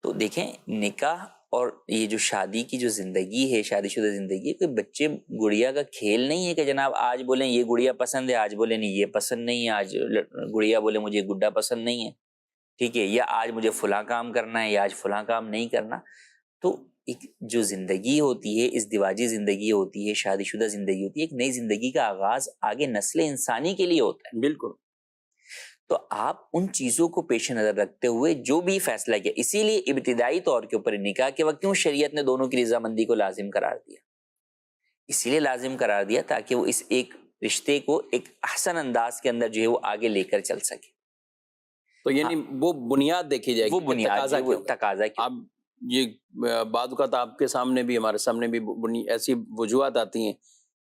تو دیکھیں، نکاح اور یہ جو شادی کی جو زندگی ہے، شادی شدہ زندگی ہے، کوئی بچے گڑیا کا کھیل نہیں ہے کہ جناب آج بولیں یہ گڑیا پسند ہے، آج بولیں نہیں یہ پسند نہیں ہے، آج گڑیا بولے مجھے گڈا پسند نہیں ہے، ٹھیک ہے، یا آج مجھے فلاں کام کرنا ہے یا آج فلاں کام نہیں کرنا. تو ایک جو زندگی ہوتی ہے، ازدواجی زندگی ہوتی ہے، شادی شدہ زندگی ہوتی ہے، ایک نئی زندگی کا آغاز آگے نسل انسانی کے لیے ہوتا ہے. بالکل. تو آپ ان چیزوں کو پیش نظر رکھتے ہوئے جو بھی فیصلہ کیا، اسی لیے ابتدائی طور کے اوپر نکاح کے وقت کیوں شریعت نے دونوں کی رضامندی کو لازم قرار دیا؟ اسی لیے لازم قرار دیا تاکہ وہ اس ایک رشتے کو ایک احسن انداز کے اندر جو ہے وہ آگے لے کر چل سکے. تو یعنی وہ بنیاد دیکھی جائے گی، وہ بنیاد تقاضا کی. اب یہ بعض اوقات آپ کے سامنے بھی ہمارے سامنے بھی ایسی وجوہات آتی ہیں،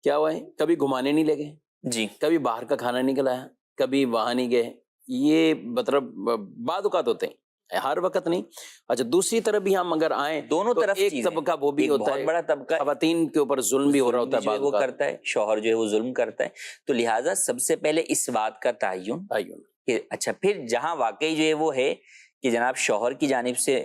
کیا ہوا ہے، کبھی گھمانے نہیں لے گئے، جی، کبھی باہر کا کھانا نہیں کھلایا، کبھی وہاں نہیں گئے. یہ مطلب بعض اوقات ہوتے ہیں, ہر وقت نہیں. اچھا دوسری طرف بھی ہم اگر آئیں دونوں تو طرف ایک چیزیں. طبقہ وہ بھی ایک ہوتا بہت ہے بڑا طبقہ خواتین کے اوپر ظلم بھی ہو رہا ہوتا ہے جو ہے بعض وہ اوقات. کرتا ہے, شوہر جو ہے وہ ظلم کرتا ہے. تو لہٰذا سب سے پہلے اس بات کا تعین کہ اچھا پھر جہاں واقعی جو ہے وہ ہے کہ جناب شوہر کی جانب سے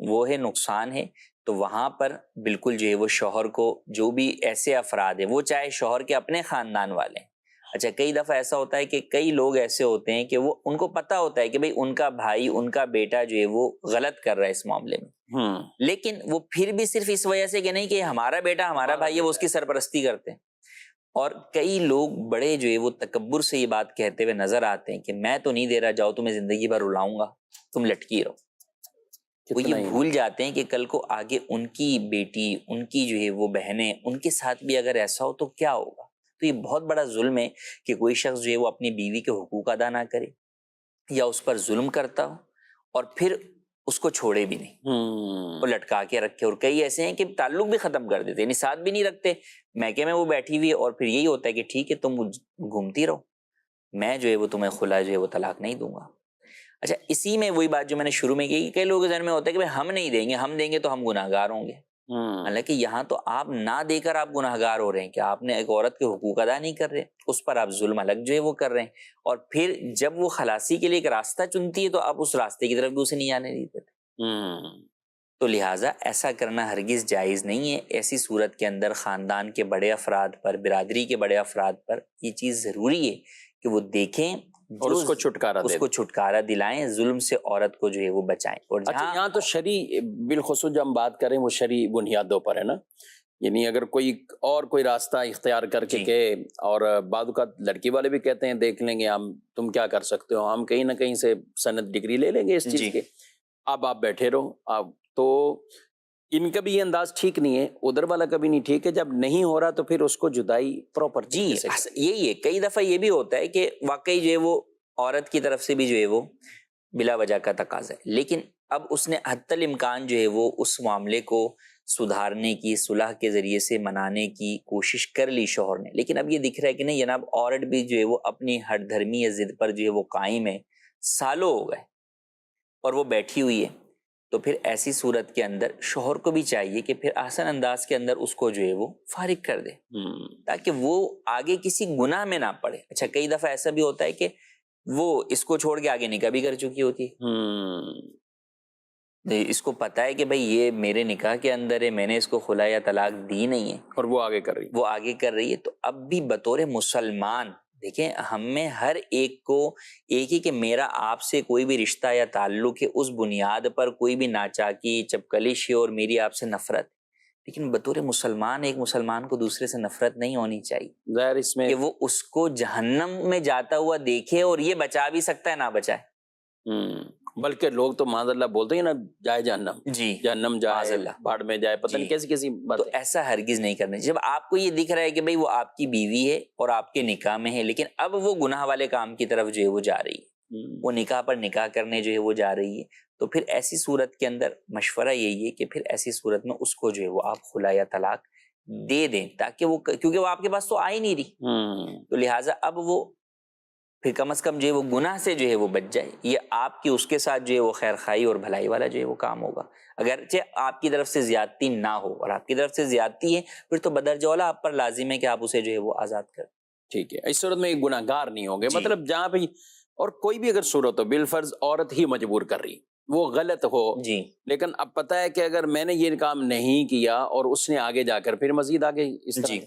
وہ ہے نقصان ہے, تو وہاں پر بالکل جو ہے وہ شوہر کو جو بھی ایسے افراد ہیں, وہ چاہے شوہر کے اپنے خاندان والے ہیں. اچھا کئی دفعہ ایسا ہوتا ہے کہ کئی لوگ ایسے ہوتے ہیں کہ وہ ان کو پتہ ہوتا ہے کہ بھئی ان کا بھائی ان کا بیٹا جو ہے وہ غلط کر رہا ہے اس معاملے میں, لیکن وہ پھر بھی صرف اس وجہ سے کہ نہیں کہ ہمارا بیٹا ہمارا بھائی ہے وہ اس کی سرپرستی کرتے ہیں. اور کئی لوگ بڑے جو ہے وہ تکبر سے یہ بات کہتے ہوئے نظر آتے ہیں کہ میں تو نہیں دے رہا, جاؤ تمہیں زندگی بھر رلاؤں گا, تم لٹکی رہو. وہ یہ بھول جاتے ہیں کہ کل کو آگے ان کی بیٹی, ان کی جو ہے وہ بہنیں, ان کے ساتھ بھی اگر ایسا ہو تو کیا ہوگا. تو یہ بہت بڑا ظلم ہے کہ کوئی شخص جو ہے وہ اپنی بیوی کے حقوق ادا نہ کرے یا اس پر ظلم کرتا ہو اور پھر اس کو چھوڑے بھی نہیں, وہ لٹکا کے رکھے. اور کئی ایسے ہیں کہ تعلق بھی ختم کر دیتے, یعنی ساتھ بھی نہیں رکھتے, میکے میں وہ بیٹھی ہوئی ہے اور پھر یہی ہوتا ہے کہ ٹھیک ہے تم گھومتی رہو, میں جو ہے وہ تمہیں خلا جو ہے وہ طلاق نہیں دوں گا. اچھا اسی میں وہی بات جو میں نے شروع میں کی کہ کئی لوگوں کے ذہن میں ہوتا ہے کہ بھائی ہم نہیں دیں گے, ہم دیں گے تو ہم گناہ گار ہوں گے. حالانکہ یہاں تو آپ نہ دے کر آپ گناہ گار ہو رہے ہیں کہ آپ نے ایک عورت کے حقوق ادا نہیں کر رہے, اس پر آپ ظلم الگ جو ہے وہ کر رہے ہیں. اور پھر جب وہ خلاصی کے لیے ایک راستہ چنتی ہے تو آپ اس راستے کی طرف بھی اسے نہیں جانے دیتے. تو لہٰذا ایسا کرنا ہرگز جائز نہیں ہے. ایسی صورت کے اندر خاندان کے بڑے افراد پر, برادری کے بڑے افراد پر یہ چیز ضروری ہے کہ وہ دیکھیں اور اس کو چھٹکارا دلائیں, ظلم سے عورت کو جو ہے وہ بچائیں. اور اچھا یہاں تو شرعی بالخصوص جب ہم بات کریں وہ شرعی بنیادوں پر ہے نا, یعنی اگر کوئی راستہ اختیار کر کے کہے, اور بعض اوقات لڑکی والے بھی کہتے ہیں دیکھ لیں گے ہم, تم کیا کر سکتے ہو, ہم کہیں نہ کہیں سے سند ڈگری لے لیں گے اس چیز کے, اب آپ بیٹھے رہو. اب تو ان کا بھی یہ انداز ٹھیک نہیں ہے, ادھر والا کا بھی نہیں ٹھیک ہے. جب نہیں ہو رہا تو پھر اس کو جدائی پراپر یہی ہے. کئی دفعہ یہ بھی ہوتا ہے کہ واقعی جو ہے وہ عورت کی طرف سے بھی جو ہے وہ بلا وجہ کا تقاضا ہے, لیکن اب اس نے حتی الامکان جو ہے وہ اس معاملے کو سدھارنے کی, صلح کے ذریعے سے منانے کی کوشش کر لی شوہر نے, لیکن اب یہ دکھ رہا ہے کہ نہیں جناب عورت بھی جو ہے وہ اپنی ہٹ دھرمی یا ضد پر جو ہے وہ قائم ہے, سالوں ہو گئے اور وہ بیٹھی ہوئی ہے. تو پھر ایسی صورت کے اندر شوہر کو بھی چاہیے کہ پھر آسان انداز کے اندر اس کو جو ہے وہ فارغ کر دے تاکہ وہ آگے کسی گناہ میں نہ پڑے. اچھا کئی دفعہ ایسا بھی ہوتا ہے کہ وہ اس کو چھوڑ کے آگے نکاح بھی کر چکی ہوتی ہے, اس کو پتا ہے کہ بھئی یہ میرے نکاح کے اندر ہے, میں نے اس کو خلا یا طلاق دی نہیں ہے, اور وہ آگے کر رہی ہے. تو اب بھی بطور مسلمان دیکھیں ہم میں ہر ایک کو ایک ہی کہ میرا آپ سے کوئی بھی رشتہ یا تعلق ہے, اس بنیاد پر کوئی بھی ناچاکی چپکلش ہے اور میری آپ سے نفرت, لیکن بطور مسلمان ایک مسلمان کو دوسرے سے نفرت نہیں ہونی چاہیے. ظاہر اس میں کہ وہ اس کو جہنم میں جاتا ہوا دیکھے اور یہ بچا بھی سکتا ہے نہ بچائے. بلکہ لوگ تو معاذ اللہ بولتے ہیں نا جائے جہنم, جہنم جائے, بھاڑ میں جائے, پتہ نہیں کیسی بات. تو ایسا ہرگز نہیں کرنا. جب آپ کو یہ دکھ رہا ہے کہ بھئی وہ آپ کی بیوی ہے اور آپ کے نکاح میں ہے, لیکن اب وہ گناہ والے کام کی طرف جو ہے وہ جا رہی ہے, وہ نکاح پر نکاح کرنے جو ہے وہ جا رہی ہے, تو پھر ایسی صورت کے اندر مشورہ یہی ہے کہ پھر ایسی صورت میں اس کو جو ہے وہ آپ خلا یا طلاق دے دیں, تاکہ وہ, کیونکہ وہ آپ کے پاس تو آ ہی نہیں رہی, تو لہٰذا اب وہ پھر کم از کم جو ہے وہ گناہ سے جو ہے وہ بچ جائے. یہ آپ کی اس کے ساتھ جو ہے وہ خیر خواہی اور بھلائی والا جو ہے وہ کام ہوگا. اگرچہ آپ کی طرف سے زیادتی نہ ہو, اور آپ کی طرف سے زیادتی ہے پھر تو بدرجہ اولیٰ آپ پر لازم ہے کہ آپ اسے جو ہے وہ آزاد کریں. ٹھیک ہے, اس صورت میں گناہ گار نہیں ہوں گے. مطلب جہاں پہ اور کوئی بھی اگر صورت ہو بالفرض عورت ہی مجبور کر رہی, وہ غلط ہو, لیکن اب پتہ ہے کہ اگر میں نے یہ کام نہیں کیا اور اس نے آگے جا کر پھر مزید آگے اس طرح,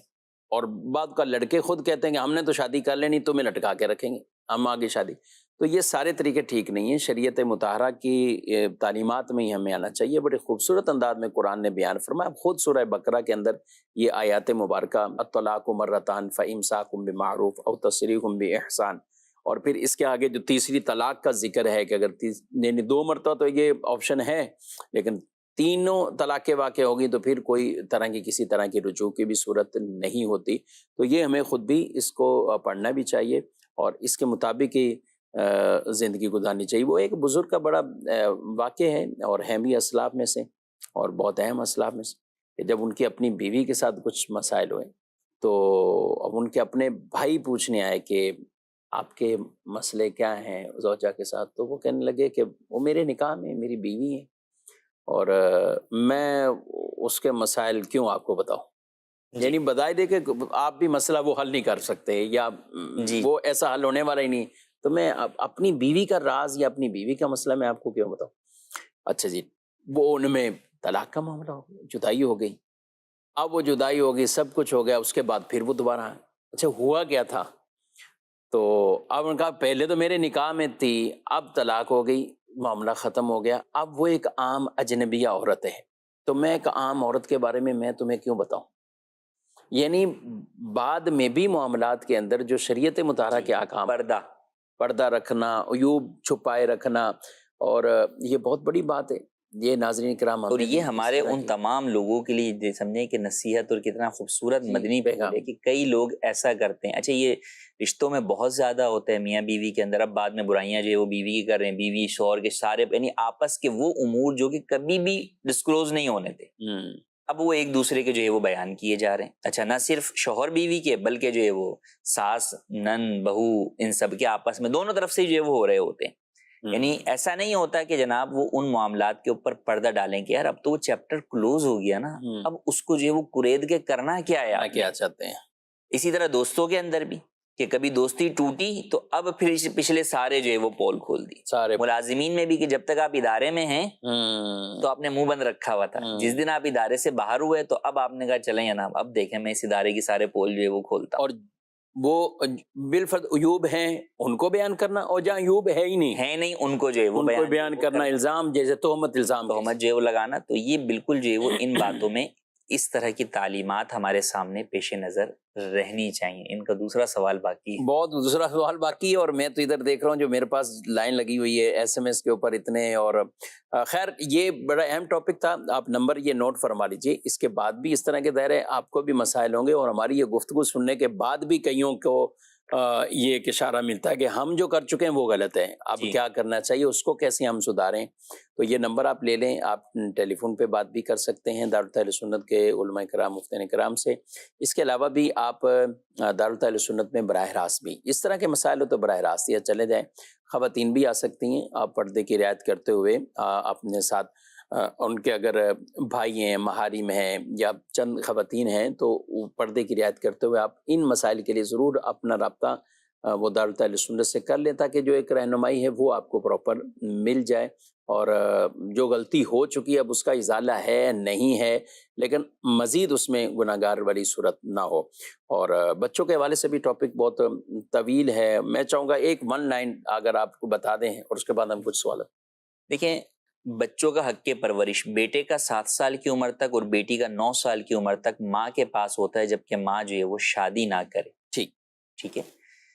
اور بعد کا لڑکے خود کہتے ہیں کہ ہم نے تو شادی کر لینی, تمہیں لٹکا کے رکھیں گے, ہم آگے شادی. تو یہ سارے طریقے ٹھیک نہیں ہیں. شریعت مطہرہ کی تعلیمات میں ہی ہمیں آنا چاہیے. بڑے خوبصورت انداز میں قرآن نے بیان فرمایا. خود سورہ بقرہ کے اندر یہ آیات مبارکہ الطلاق مرتان فامساک بمعروف او تسریح باحسان, اور پھر اس کے آگے جو تیسری طلاق کا ذکر ہے کہ اگر یعنی 2 مرتبہ تو یہ آپشن ہے, لیکن 3 طلاقیں واقع ہوگی تو پھر کوئی طرح کی کسی طرح کی رجوع کی بھی صورت نہیں ہوتی. تو یہ ہمیں خود بھی اس کو پڑھنا بھی چاہیے اور اس کے مطابق ہی زندگی گزارنی چاہیے. وہ ایک بزرگ کا بڑا واقعہ ہے اور اہمی اسلاف میں سے, اور بہت اہم اسلاف میں سے, کہ جب ان کی اپنی بیوی کے ساتھ کچھ مسائل ہوئے تو اب ان کے اپنے بھائی پوچھنے آئے کہ آپ کے مسئلے کیا ہیں زوجہ کے ساتھ؟ تو وہ کہنے لگے کہ وہ میرے نکاح میں میری بیوی ہے اور میں اس کے مسائل کیوں آپ کو بتاؤں. یعنی بدائے دے کہ آپ بھی مسئلہ وہ حل نہیں کر سکتے یا وہ ایسا حل ہونے والا ہی نہیں، تو میں اپنی بیوی کا راز یا اپنی بیوی کا مسئلہ میں آپ کو کیوں بتاؤں. اچھا جی، وہ ان میں طلاق کا معاملہ ہو گیا، جدائی ہو گئی. اب وہ جدائی ہو گئی، سب کچھ ہو گیا، اس کے بعد پھر وہ دوبارہ اچھا ہوا کیا تھا. تو اب ان کا پہلے تو میرے نکاح میں تھی، اب طلاق ہو گئی، معاملہ ختم ہو گیا، اب وہ ایک عام اجنبیہ عورت ہے، تو میں ایک عام عورت کے بارے میں تمہیں کیوں بتاؤں. یعنی بعد میں بھی معاملات کے اندر جو شریعت مطہرہ کے احکام، پردہ رکھنا، عیوب چھپائے رکھنا، اور یہ بہت بڑی بات ہے. یہ ناظرین کرام، اور یہ ہمارے ان تمام لوگوں کے لیے سمجھیں کہ نصیحت اور کتنا خوبصورت مدنی پیغام ہے کہ کئی لوگ ایسا کرتے ہیں. اچھا یہ رشتوں میں بہت زیادہ ہوتا ہے میاں بیوی کے اندر، اب بعد میں برائیاں جو ہے وہ بیوی کی کر رہے ہیں، بیوی شوہر کے، سارے یعنی آپس کے وہ امور جو کہ کبھی بھی ڈسکلوز نہیں ہونے تھے، اب وہ ایک دوسرے کے جو ہے وہ بیان کیے جا رہے ہیں. اچھا نہ صرف شوہر بیوی کے بلکہ جو ہے وہ ساس نند بہو ان سب کے آپس میں دونوں طرف سے جو ہے وہ ہو رہے ہوتے ہیں. یعنی ایسا نہیں ہوتا کہ جناب وہ ان معاملات کے اوپر پردہ ڈالیں کہ یار اب تو وہ چیپٹر کلوز ہو گیا نا، اب اس کو جو ہے وہ کرید کے کرنا کیا ہے، کیا چاہتے ہیں. اسی طرح دوستوں کے اندر بھی کہ کبھی دوستی ٹوٹی تو اب پھر پچھلے سارے جو ہے وہ پول کھول دی. سارے ملازمین میں بھی کہ جب تک آپ ادارے میں ہیں تو آپ نے منہ بند رکھا ہوا تھا، جس دن آپ ادارے سے باہر ہوئے تو اب آپ نے کہا چلیں جناب اب دیکھیں میں اس ادارے کی سارے پول جو ہے وہ کھولتا. اور وہ بالفرض عیوب ہیں ان کو بیان کرنا، اور جہاں عیوب ہے ہی نہیں ان کو جو ہے وہ بیان کرنا، الزام جیسے تہمت جو ہے وہ لگانا. تو یہ بالکل جو ہے وہ ان باتوں میں اس طرح کی تعلیمات ہمارے سامنے پیش نظر رہنی چاہیے. ان کا دوسرا سوال باقی ہے، بہت دوسرا سوال باقی ہے، اور میں تو ادھر دیکھ رہا ہوں جو میرے پاس لائن لگی ہوئی ہے SMS کے اوپر اتنے. اور خیر یہ بڑا اہم ٹاپک تھا، آپ نمبر یہ نوٹ فرما لیجئے. اس کے بعد بھی اس طرح کے دائرے آپ کو بھی مسائل ہوں گے، اور ہماری یہ گفتگو سننے کے بعد بھی کئیوں کو یہ ایک اشارہ ملتا ہے کہ ہم جو کر چکے ہیں وہ غلط ہے، اب کیا کرنا چاہیے، اس کو کیسے ہم سدھاریں. تو یہ نمبر آپ لے لیں، آپ ٹیلی فون پہ بات بھی کر سکتے ہیں دارالتحفظ سنت کے علماء کرام مفتیان کرام سے. اس کے علاوہ بھی آپ دارالتحفظ سنت میں براہ راست بھی اس طرح کے مسائل ہو تو براہ راست یا چلے جائیں. خواتین بھی آ سکتی ہیں، آپ پردے کی رعایت کرتے ہوئے اپنے ساتھ ان کے اگر بھائی ہیں، محارم ہیں یا چند خواتین ہیں تو پردے کی رعایت کرتے ہوئے آپ ان مسائل کے لیے ضرور اپنا رابطہ وہ دارالتحفظ سنت سے کر لیں، تاکہ جو ایک رہنمائی ہے وہ آپ کو پراپر مل جائے. اور جو غلطی ہو چکی ہے اب اس کا ازالہ ہے نہیں ہے، لیکن مزید اس میں گناہگار والی صورت نہ ہو. اور بچوں کے حوالے سے بھی ٹاپک بہت طویل ہے، میں چاہوں گا ایک 1 لائن اگر آپ کو بتا دیں اور اس کے بعد ہم کچھ سوالات. دیکھیں بچوں کا حق پرورش بیٹے کا 7 سال کی عمر تک اور بیٹی کا 9 سال کی عمر تک ماں کے پاس ہوتا ہے، جبکہ ماں جو ہے وہ شادی نہ کرے. ٹھیک ہے،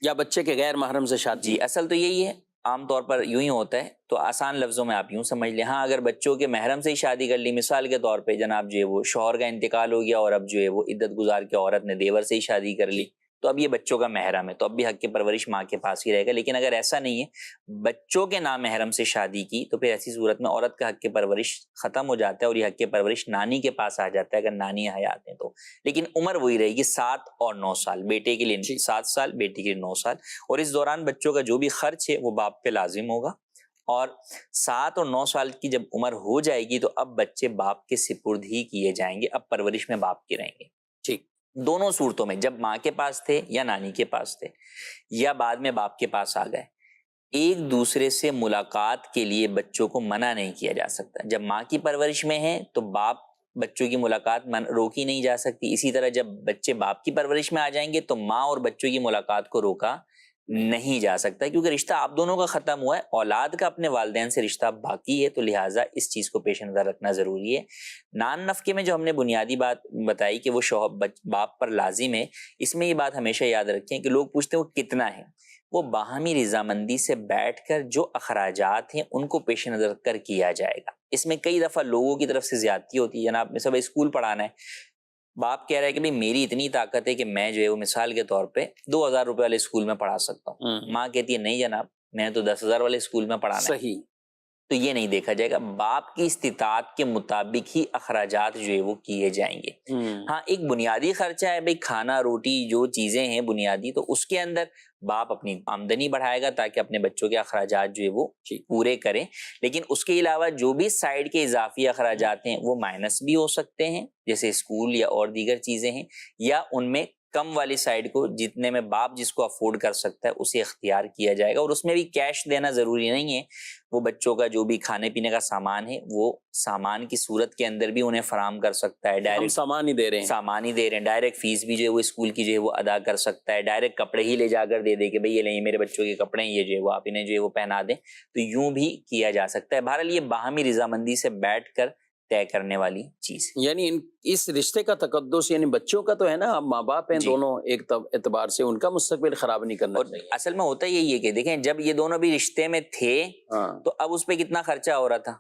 یا بچے کے غیر محرم سے شادی. جی اصل تو یہی ہے، عام طور پر یوں ہی ہوتا ہے. تو آسان لفظوں میں آپ یوں سمجھ لیں، ہاں اگر بچوں کے محرم سے ہی شادی کر لی، مثال کے طور پہ جناب جو ہے وہ شوہر کا انتقال ہو گیا اور اب جو ہے وہ عدت گزار کے عورت نے دیور سے ہی شادی کر لی، تو اب یہ بچوں کا محرم ہے، تو اب بھی حق پرورش ماں کے پاس ہی رہے گا. لیکن اگر ایسا نہیں ہے، بچوں کے نامحرم سے شادی کی، تو پھر ایسی صورت میں عورت کا حق پرورش ختم ہو جاتا ہے اور یہ حق پرورش نانی کے پاس آ جاتا ہے اگر نانی حیات ہیں تو. لیکن عمر وہی رہے گی 7 اور 9 سال، بیٹے کے لیے 7 سال، بیٹی کے لیے 9 سال. اور اس دوران بچوں کا جو بھی خرچ ہے وہ باپ پہ لازم ہوگا. اور 7 اور 9 سال کی جب عمر ہو جائے گی تو اب بچے باپ کے سپرد ہی کیے جائیں گے، اب پرورش میں باپ کی رہیں گے. ٹھیک، دونوں صورتوں میں جب ماں کے پاس تھے یا نانی کے پاس تھے یا بعد میں باپ کے پاس آ گئے، ایک دوسرے سے ملاقات کے لیے بچوں کو منع نہیں کیا جا سکتا. جب ماں کی پرورش میں ہے تو باپ بچوں کی ملاقات روکی نہیں جا سکتی. اسی طرح جب بچے باپ کی پرورش میں آ جائیں گے تو ماں اور بچوں کی ملاقات کو روکا نہیں جا سکتا، کیونکہ رشتہ آپ دونوں کا ختم ہوا ہے، اولاد کا اپنے والدین سے رشتہ باقی ہے. تو لہٰذا اس چیز کو پیش نظر رکھنا ضروری ہے. نان نفقے میں جو ہم نے بنیادی بات بتائی کہ وہ باپ پر لازم ہے، اس میں یہ بات ہمیشہ یاد رکھیں کہ لوگ پوچھتے ہیں وہ کتنا ہے. وہ باہمی رضامندی سے بیٹھ کر جو اخراجات ہیں ان کو پیش نظر کر کیا جائے گا. اس میں کئی دفعہ لوگوں کی طرف سے زیادتی ہوتی ہے. جناب میں سب اسکول پڑھانا ہے، باپ کہہ رہا ہے کہ بھئی میری اتنی طاقت ہے کہ میں جو ہے وہ مثال کے طور پہ 2000 روپے والے اسکول میں پڑھا سکتا ہوں. ماں کہتی ہے نہیں جناب میں تو 10,000 والے اسکول میں پڑھانا ہے. صحیح. تو یہ نہیں دیکھا جائے گا، باپ کی استطاعت کے مطابق ہی اخراجات جو ہے وہ کیے جائیں گے۔ ہاں ایک بنیادی خرچہ ہے بھائی، کھانا روٹی جو چیزیں ہیں بنیادی، تو اس کے اندر باپ اپنی آمدنی بڑھائے گا تاکہ اپنے بچوں کے اخراجات جو ہے وہ پورے کریں، لیکن اس کے علاوہ جو بھی سائیڈ کے اضافی اخراجات ہیں وہ مائنس بھی ہو سکتے ہیں، جیسے اسکول یا اور دیگر چیزیں ہیں، یا ان میں کم والی سائیڈ کو جتنے میں باپ جس کو افورڈ کر سکتا ہے اسے اختیار کیا جائے گا، اور اس میں بھی کیش دینا ضروری نہیں ہے، وہ بچوں کا جو بھی کھانے پینے کا سامان ہے وہ سامان کی صورت کے اندر بھی انہیں فراہم کر سکتا ہے، ڈائریکٹ سامان ہی دے رہے ہیں، ڈائریکٹ فیس بھی جو ہے وہ اسکول کی جو ہے وہ ادا کر سکتا ہے، ڈائریکٹ کپڑے ہی لے جا کر دے دے کہ بھئی یہ لیں میرے بچوں کے کپڑے ہیں، یہ جو ہے وہ آپ انہیں جو ہے وہ پہنا دیں، تو یوں بھی کیا جا سکتا ہے۔ بہرحال یہ باہمی رضامندی سے بیٹھ کر طے کرنے والی چیز ہے۔ یعنی اس رشتے کا تقدس یعنی بچوں کا تو ہے نا، ماں باپ ہیں دونوں، ایک اعتبار سے ان کا مستقبل خراب نہیں کرنا چاہیے۔ اصل میں ہوتا یہی ہے کہ دیکھیں جب یہ دونوں بھی رشتے میں تھے تو اب اس پہ کتنا خرچہ ہو رہا تھا،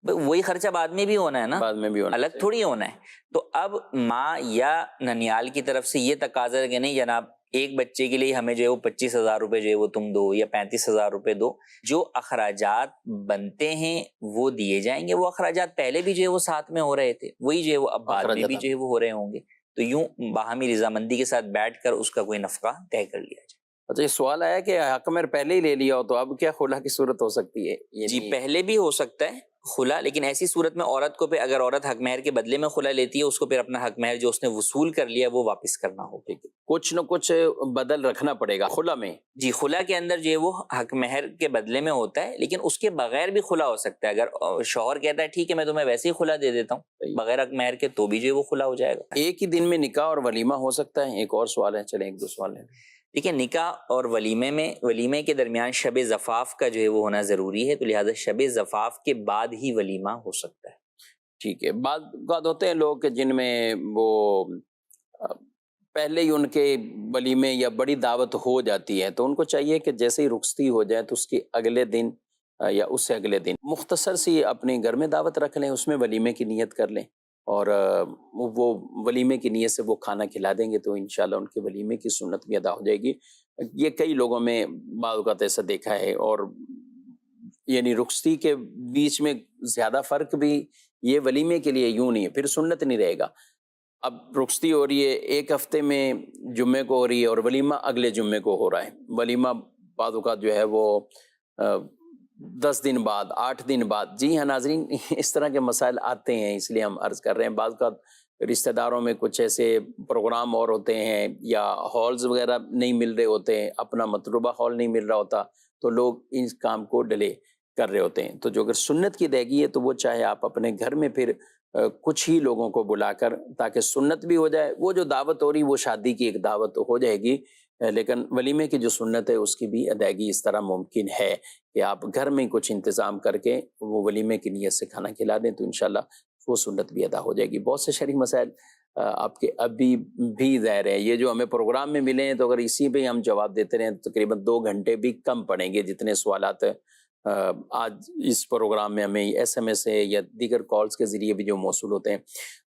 وہی خرچہ بعد میں بھی ہونا ہے نا، بعد میں بھی ہونا، الگ تھوڑی ہونا ہے۔ تو اب ماں یا ننیال کی طرف سے یہ تقاضا ہے کہ نہیں جناب ایک بچے کے لیے ہمیں جو ہے وہ 25,000 روپے جو ہے وہ تم دو یا 35,000 روپے دو، جو اخراجات بنتے ہیں وہ دیے جائیں گے، وہ اخراجات پہلے بھی جو ہے وہ ساتھ میں ہو رہے تھے، وہی جو ہے وہ اب بعد میں بھی جو ہے وہ ہو رہے ہوں گے، تو یوں باہمی رضامندی کے ساتھ بیٹھ کر اس کا کوئی نفقہ طے کر لیا جائے۔ اچھا یہ سوال آیا کہ حق مہر پہلے ہی لے لیا ہو تو اب کیا خلا کی صورت ہو سکتی ہے؟ جی پہلے بھی ہو سکتا ہے خلا، لیکن ایسی صورت میں عورت کو پھر اگر عورت حق مہر کے بدلے میں خلا لیتی ہے اس کو پھر اپنا حق مہر جو اس نے وصول کر لیا وہ واپس کرنا ہوگا، کچھ نہ کچھ بدل رکھنا پڑے گا خلا میں۔ جی خلا کے اندر جو ہے وہ حق مہر کے بدلے میں ہوتا ہے، لیکن اس کے بغیر بھی خلا ہو سکتا ہے، اگر شوہر کہتا ہے ٹھیک ہے میں تمہیں ویسے ہی خلا دے دیتا ہوں بغیر حق مہر کے، تو بھی جو ہے وہ خلا ہو جائے گا۔ ایک ہی دن میں نکاح اور ولیمہ ہو سکتا ہے؟ ایک اور سوال ہے، چلیں ایک دو سوال ہے۔ دیکھیں نکاح اور ولیمے کے درمیان شب زفاف کا جو ہے وہ ہونا ضروری ہے، تو لہٰذا شب زفاف کے بعد ہی ولیمہ ہو سکتا ہے۔ ٹھیک ہے، بعض اوقات ہوتے ہیں لوگ کہ جن میں وہ پہلے ہی ان کے ولیمے یا بڑی دعوت ہو جاتی ہے، تو ان کو چاہیے کہ جیسے ہی رخصتی ہو جائے تو اس کے اگلے دن یا اس سے اگلے دن مختصر سی اپنے گھر میں دعوت رکھ لیں، اس میں ولیمے کی نیت کر لیں، اور وہ ولیمے کی نیت سے وہ کھانا کھلا دیں گے تو انشاءاللہ ان کے ولیمے کی سنت بھی ادا ہو جائے گی۔ یہ کئی لوگوں میں بعض اوقات ایسا دیکھا ہے، اور یعنی رخصتی کے بیچ میں زیادہ فرق بھی یہ ولیمے کے لیے یوں نہیں ہے، پھر سنت نہیں رہے گا۔ اب رخصتی ہو رہی ہے ایک ہفتے میں جمعے کو ہو رہی ہے اور ولیمہ اگلے جمعے کو ہو رہا ہے، ولیمہ بعض اوقات جو ہے وہ 10 دن بعد 8 دن بعد۔ جی ہاں ناظرین، اس طرح کے مسائل آتے ہیں، اس لیے ہم عرض کر رہے ہیں۔ بعض اوقات رشتہ داروں میں کچھ ایسے پروگرام اور ہوتے ہیں یا ہالز وغیرہ نہیں مل رہے ہوتے ہیں، اپنا مطلوبہ ہال نہیں مل رہا ہوتا، تو لوگ اس کام کو ڈیلے کر رہے ہوتے ہیں۔ تو جو اگر سنت کی ادائیگی ہے تو وہ چاہے آپ اپنے گھر میں پھر کچھ ہی لوگوں کو بلا کر، تاکہ سنت بھی ہو جائے، وہ جو دعوت ہو رہی وہ شادی کی ایک دعوت ہو جائے گی، لیکن ولیمے کی جو سنت ہے اس کی بھی ادائیگی اس طرح ممکن ہے کہ آپ گھر میں کچھ انتظام کر کے وہ ولیمے کی نیت سے کھانا کھلا دیں تو انشاءاللہ وہ سنت بھی ادا ہو جائے گی۔ بہت سے شرعی مسائل آپ کے ابھی بھی ظاہر ہے، یہ جو ہمیں پروگرام میں ملے ہیں تو اگر اسی پہ ہم جواب دیتے رہیں تو تقریباً 2 گھنٹے بھی کم پڑیں گے، جتنے سوالات آج اس پروگرام میں ہمیں SMS ہے یا دیگر کالز کے ذریعے بھی جو موصول ہوتے ہیں،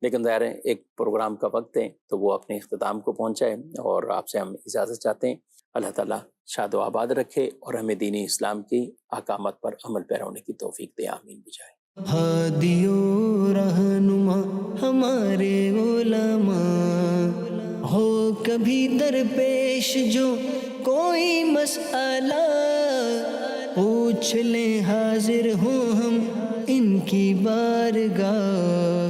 لیکن ظاہر ہے ایک پروگرام کا وقت ہے تو وہ اپنے اختتام کو پہنچا ہے، اور آپ سے ہم اجازت چاہتے ہیں۔ اللہ تعالیٰ شاد و آباد رکھے اور ہمیں دین اسلام کی احکامات پر عمل پیرا ہونے کی توفیق دے، آمین بجائے۔ ہادی و رہنما ہمارے علماء، ہو کبھی درپیش جو کوئی مسئلہ، پوچھ لیں حاضر ہوں ہم ان کی بارگاہ۔